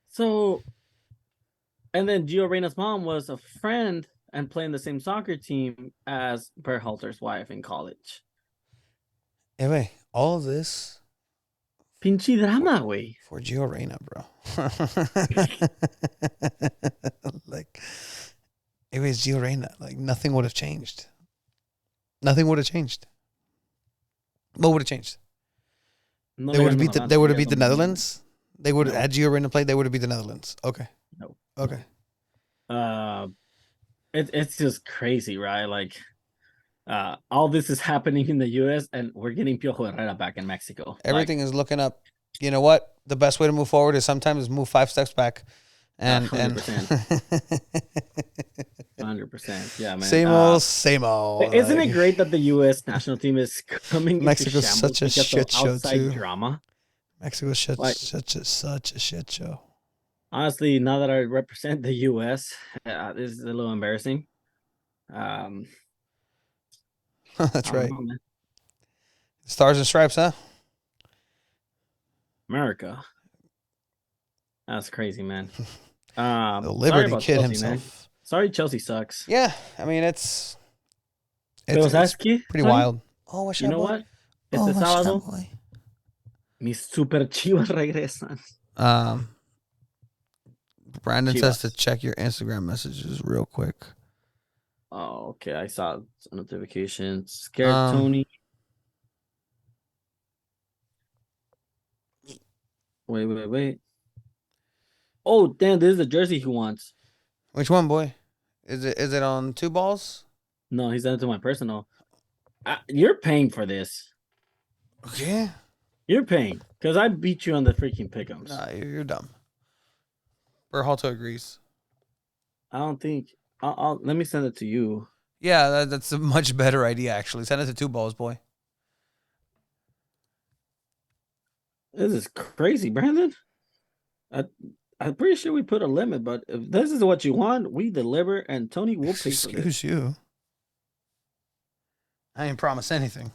So, and then Gio Reyna's mom was a friend and playing the same soccer team as Berhalter's wife in college. Anyway, all of this Pinche drama, güey. for Gio Reyna, bro. Like, it was Gio Reyna. Like, nothing would have changed. Nothing would have changed. What would have changed? No They le would have ganan beat a they would have Francia beat the domingo. Netherlands. They would have No. had Gio Reyna played. They would have beat the Netherlands. Okay. No. Okay. It's just crazy, right? Like, all this is happening in the U.S. and we're getting Piojo Herrera back in Mexico. Everything is looking up. You know what? The best way to move forward is sometimes move 5 steps back. And 100%. Yeah, man. Same old. Isn't Like, it great that the U.S. national team is coming Mexico's into such a shambles because shit of show, outside too. drama? Mexico's Like- such a shit show. Honestly, now that I represent the U.S., this is a little embarrassing. That's I don't right. know, man. Stars and stripes, huh? America. That's crazy, man. The Sorry Liberty about Kid Chelsea, man. himself. Sorry, Chelsea sucks. Yeah, I mean it's Pero ¿sabes qué, pretty Tony? wild. Oh, what's You know what? Este sábado, mis super chivas regresan. Brandon says to Chivas. check your Instagram messages real quick. Oh, okay. I saw a notification. Scared Um, Tony. Wait. Oh, damn, this is the jersey he wants. Which one, boy? Is it on 2 balls? No, he sent it to my personal. You're paying for this. Okay. You're paying because I beat you on the freaking pick'ems. Nah, you're dumb. Berhalter agrees. I don't think. I'll let me send it to you. Yeah, that's a much better idea, actually. Send it to 2 balls, boy. This is crazy, Brandon. I'm pretty sure we put a limit, but if this is what you want, we deliver, and Tony will pay for this. Excuse you. I ain't promise anything.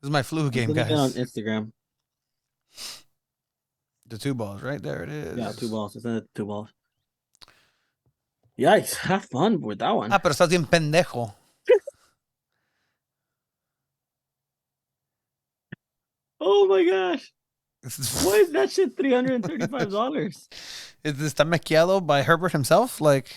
This is my flu game, Put it on guys. Instagram. The 2 balls, right there it is. Yeah, 2 balls. Send it 2 balls. Yikes! Have fun with that one. Ah, pero estás bien pendejo. Oh my gosh! Why is that shit $335? Is this maquillado by Herbert himself? Like,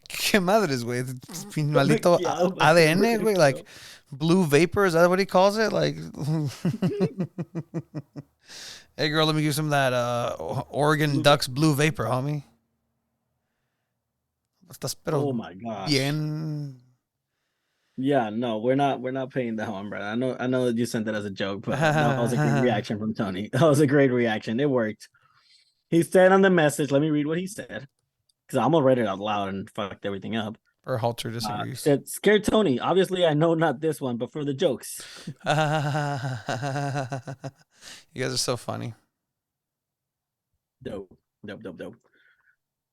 ¿qué madres, güey? Maldito Maquillado by ADN, Herbert güey. Like, himself. blue vapor, is that what he calls it? Like, hey, girl, let me give some of that Oregon Ducks blue vapor, homie. Estás pero Oh my gosh! bien. Yeah, no, we're not paying that one, bro. I know that you sent that as a joke, but that was a great reaction from Tony. That was a great reaction. It worked. He said on the message, let me read what he said. Because I'm gonna read it out loud and fucked everything up. Berhalter disagrees. Said scared Tony. Obviously, I know not this one, but for the jokes. You guys are so funny. Dope.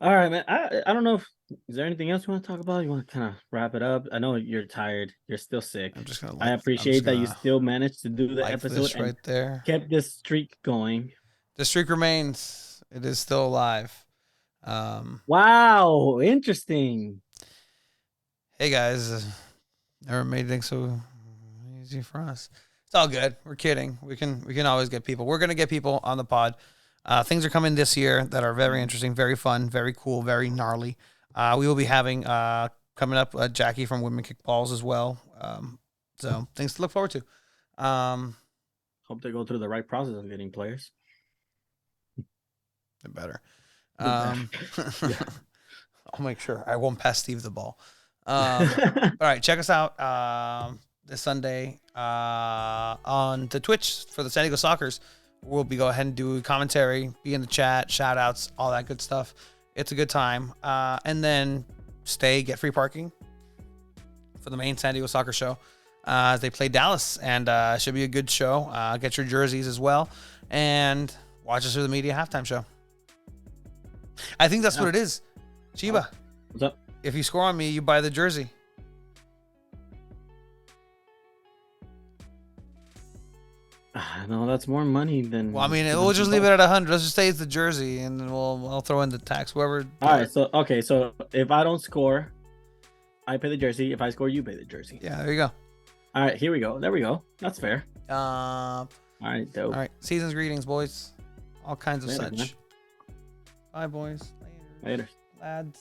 All right, man. I don't know if is there anything else you want to talk about? You want to kind of wrap it up? I know you're tired. You're still sick. I'm just gonna. I appreciate that you still managed to do the like episode this and right there. kept this streak going. The streak remains. It is still alive. Wow, interesting. Hey guys, never made things so easy for us. It's all good. We're kidding. We can always get people. We're gonna get people on the pod. Things are coming this year that are very interesting, very fun, very cool, very gnarly. We will be having coming up Jackie from Women Kick Balls as well. So things to look forward to. Hope they go through the right process of getting players. Better. Yeah. I'll make sure I won't pass Steve the ball. All right, check us out this Sunday on the Twitch for the San Diego Soccers. We'll go ahead and do commentary, be in the chat, shout outs, all that good stuff. It's a good time. And then get free parking for the main San Diego Soccer show. as they play Dallas, and should be a good show. Get your jerseys as well, and watch us through the media halftime show. I think that's what it is. Chiba, What's up? if you score on me, you buy the jersey. No, that's more money than. Well, I mean, we'll just leave it at 100. Let's just say it's the jersey, and then I'll throw in the tax. Whoever. All right. So okay. So if I don't score, I pay the jersey. If I score, you pay the jersey. Yeah, there you go. All right. Here we go. There we go. That's fair. All All right. Dope. right. Season's greetings, boys. All kinds of Later, such. man. Bye, boys. Later. Lads.